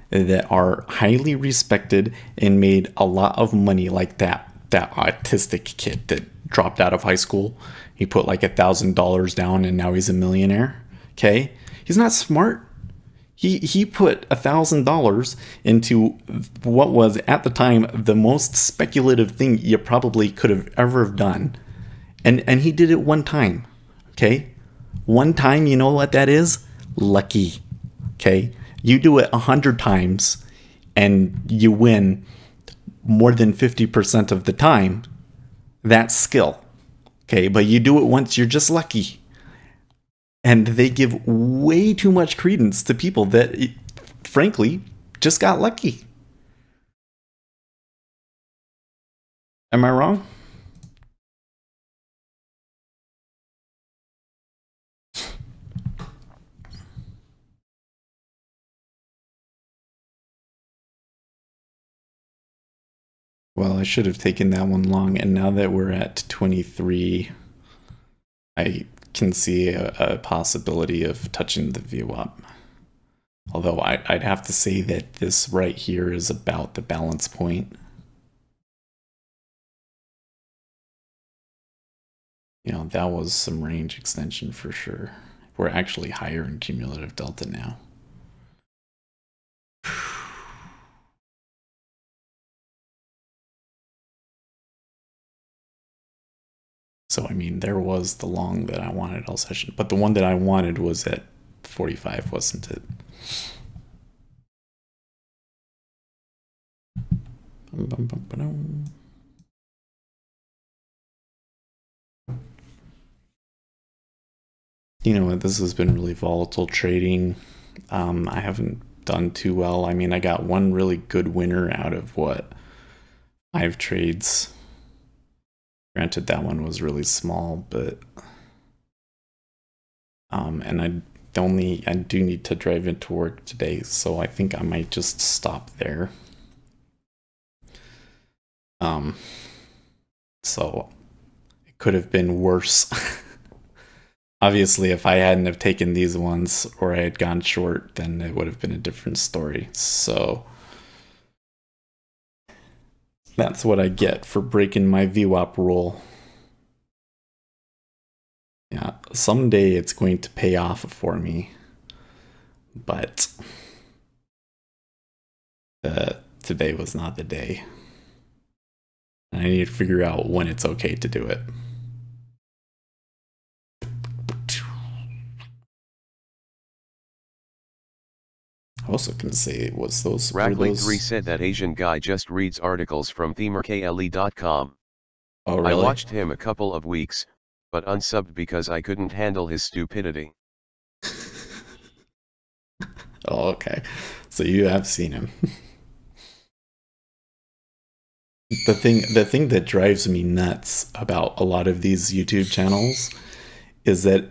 that are highly respected and made a lot of money, like that autistic kid that dropped out of high school. He put like $1,000 down and now he's a millionaire. Okay, he's not smart. He put $1,000 into what was at the time the most speculative thing you probably could have ever done, and he did it one time. Okay, one time. You know what that is? Lucky. Okay, you do it 100 times, and you win more than 50% of the time. That's skill. Okay, but you do it once, you're just lucky. And they give way too much credence to people that, frankly, just got lucky. Am I wrong? Well, I should have taken that one long, and now that we're at 23, I can see a possibility of touching the VWAP. Although I'd have to say that this right here is about the balance point. You know, that was some range extension for sure. We're actually higher in cumulative delta now. So, I mean, there was the long that I wanted all session, but the one that I wanted was at 45, wasn't it? You know what? This has been really volatile trading. I haven't done too well. I mean, I got one really good winner out of what? 5 trades. Granted, that one was really small, but and I do need to drive into work today, so I think I might just stop there. So it could have been worse. Obviously, if I hadn't have taken these ones or I had gone short, then it would have been a different story. So that's what I get for breaking my VWAP rule. Yeah, someday it's going to pay off for me, but today was not the day. And I need to figure out when it's okay to do it. I also can say, was those... Rackley3 said that Asian guy just reads articles from themerkle.com. Oh, really? I watched him a couple of weeks, but unsubbed because I couldn't handle his stupidity. Oh, okay. So you have seen him. The thing that drives me nuts about a lot of these YouTube channels is that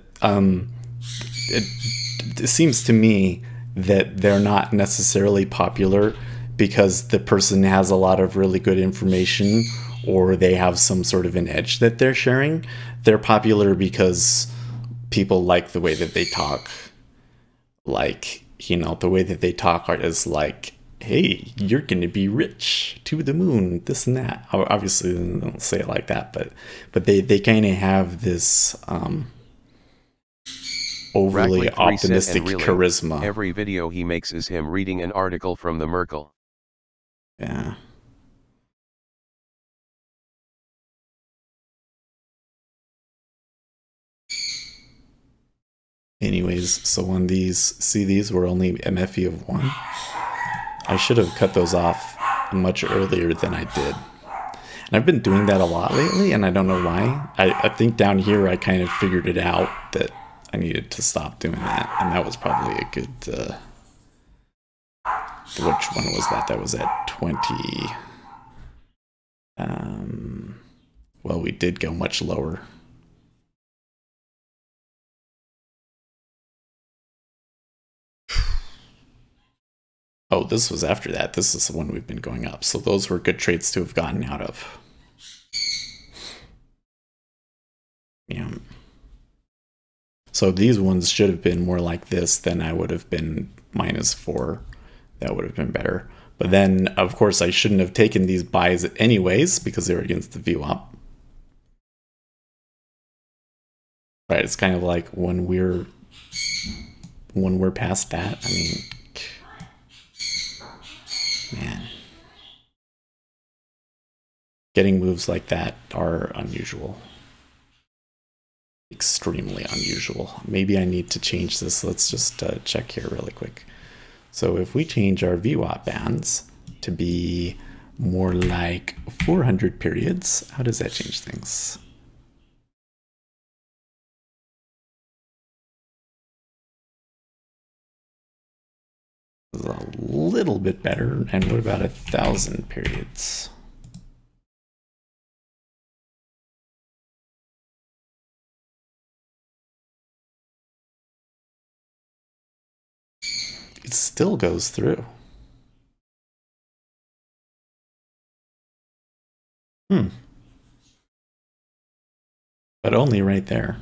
it seems to me that they're not necessarily popular because the person has a lot of really good information or they have some sort of an edge that they're sharing. They're popular because people like the way that they talk. Like, you know, the way that they talk is like, hey, you're going to be rich to the moon, this and that. Obviously, they don't say it like that, but they kind of have this overly optimistic charisma. Every video he makes is him reading an article from the Merkle. Yeah. Anyways, so on these, see, these were only MFE of 1. I should have cut those off much earlier than I did. And I've been doing that a lot lately, and I don't know why. I think down here I kind of figured it out that I needed to stop doing that, and that was probably a good... which one was that? That was at 20... well, we did go much lower. Oh, this was after that. This is the one we've been going up. So those were good trades to have gotten out of. Yeah. So these ones should have been more like this, then I would have been -4. That would have been better. But then, of course, I shouldn't have taken these buys anyways because they were against the VWAP. Right, it's kind of like when we're past that, I mean, man. Getting moves like that are unusual. Extremely unusual. Maybe I need to change this. Let's just check here really quick. So if we change our VWAP bands to be more like 400 periods, how does that change things? This is a little bit better. And what about 1,000 periods? It still goes through. But only right there.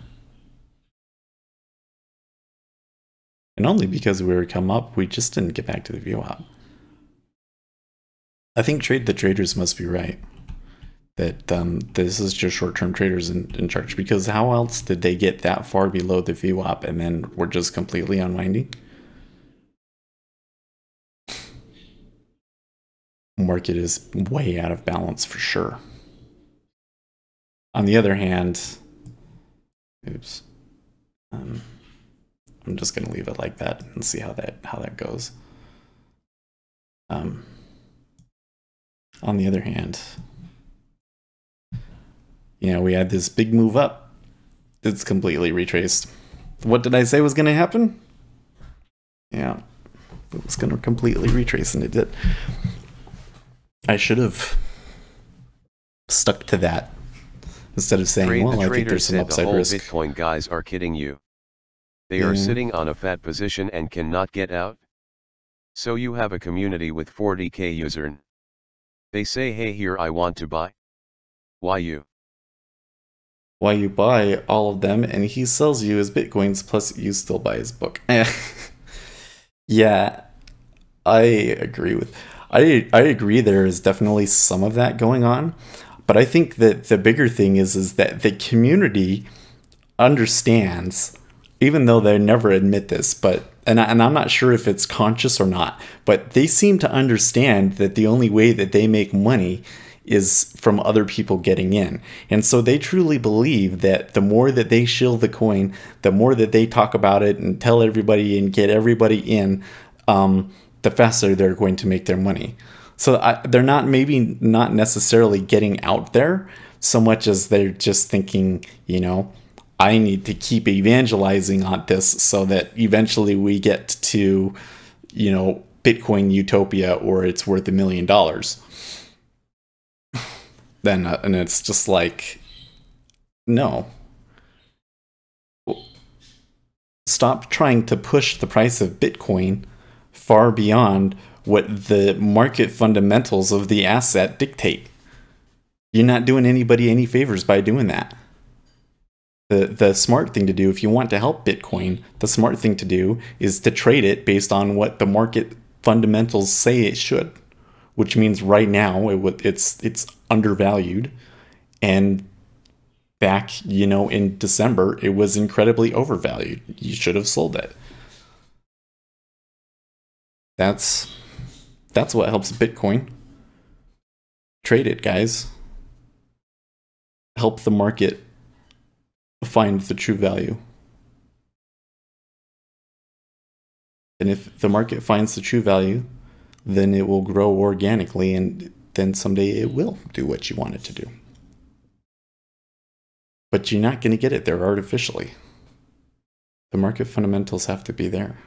And only because we were come up, we just didn't get back to the VWAP. I think Trade the Traders must be right. That this is just short-term traders in charge, because how else did they get that far below the VWAP and then we're just completely unwinding? Market is way out of balance for sure. On the other hand, oops, I'm just gonna leave it like that and see how that goes. On the other hand, we had this big move up. It's completely retraced. What did I say was gonna happen? Yeah, it was gonna completely retrace, and it did. I should have stuck to that instead of saying, well, I think there's some upside risk. The whole Bitcoin guys are kidding you. They are sitting on a fat position and cannot get out. So you have a community with 40k users. They say, hey, here I want to buy. Why you? Why you buy all of them and he sells you his Bitcoins, plus you still buy his book. Yeah, I agree I agree there is definitely some of that going on, but I think that the bigger thing is that the community understands, even though they never admit this, but and I'm not sure if it's conscious or not, but they seem to understand that the only way that they make money is from other people getting in. And so they truly believe that the more that they shill the coin, the more that they talk about it and tell everybody and get everybody in, the faster they're going to make their money. So they're maybe not necessarily getting out there so much as they're just thinking, I need to keep evangelizing on this so that eventually we get to, Bitcoin utopia, or it's worth $1 million. Then and it's just like, no. Stop trying to push the price of Bitcoin far beyond what the market fundamentals of the asset dictate. You're not doing anybody any favors by doing that. The smart thing to do, if you want to help Bitcoin, the smart thing to do is to trade it based on what the market fundamentals say it should, which means right now it's undervalued, and back in December it was incredibly overvalued. You should have sold it. That's what helps Bitcoin. Trade it, guys. Help the market find the true value. And if the market finds the true value, then it will grow organically, and then someday it will do what you want it to do. But you're not going to get it there artificially. The market fundamentals have to be there.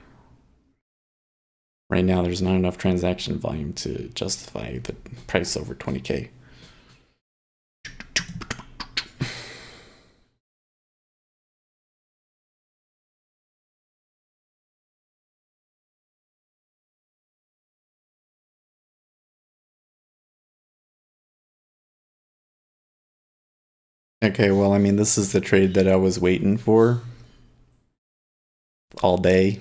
Right now, there's not enough transaction volume to justify the price over 20K. Okay, well, I mean, this is the trade that I was waiting for all day.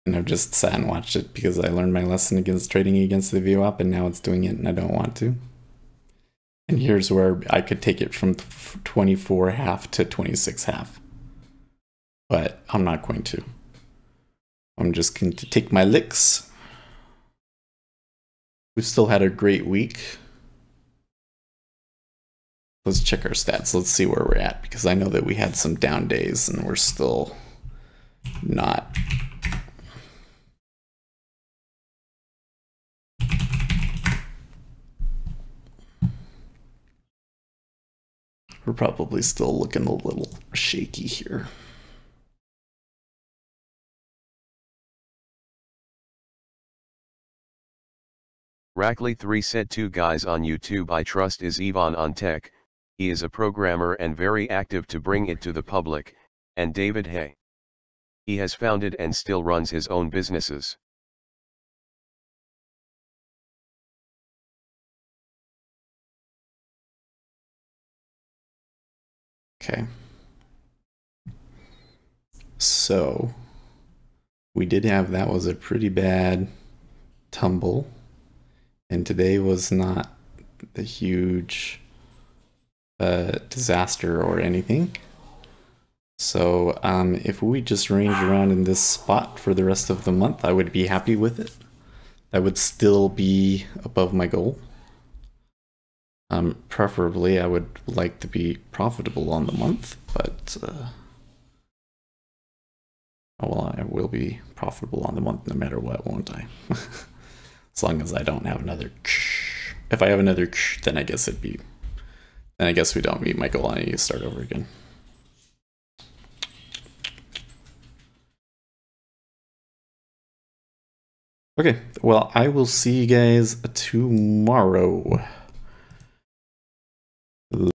And I've just sat and watched it because I learned my lesson against trading against the VWAP, and now it's doing it and I don't want to. And here's where I could take it from 24.5 to 26.5. But I'm not going to. I'm just going to take my licks. We've still had a great week. Let's check our stats. Let's see where we're at, because I know that we had some down days and we're still not. We're probably still looking a little shaky here. Rackley3 said, 2 guys on YouTube I trust is Ivan on tech. He is a programmer and very active to bring it to the public, and David Hay. He has founded and still runs his own businesses. Okay. So we did have, that was a pretty bad tumble, and today was not the huge disaster or anything. So if we just range around in this spot for the rest of the month, I would be happy with it. I would still be above my goal. Preferably, I would like to be profitable on the month, but oh well, I will be profitable on the month no matter what, won't I? As long as I don't have another. If I have another, then I guess it'd be. Then I guess we don't meet my goal. I need to start over again. Okay, well, I will see you guys tomorrow.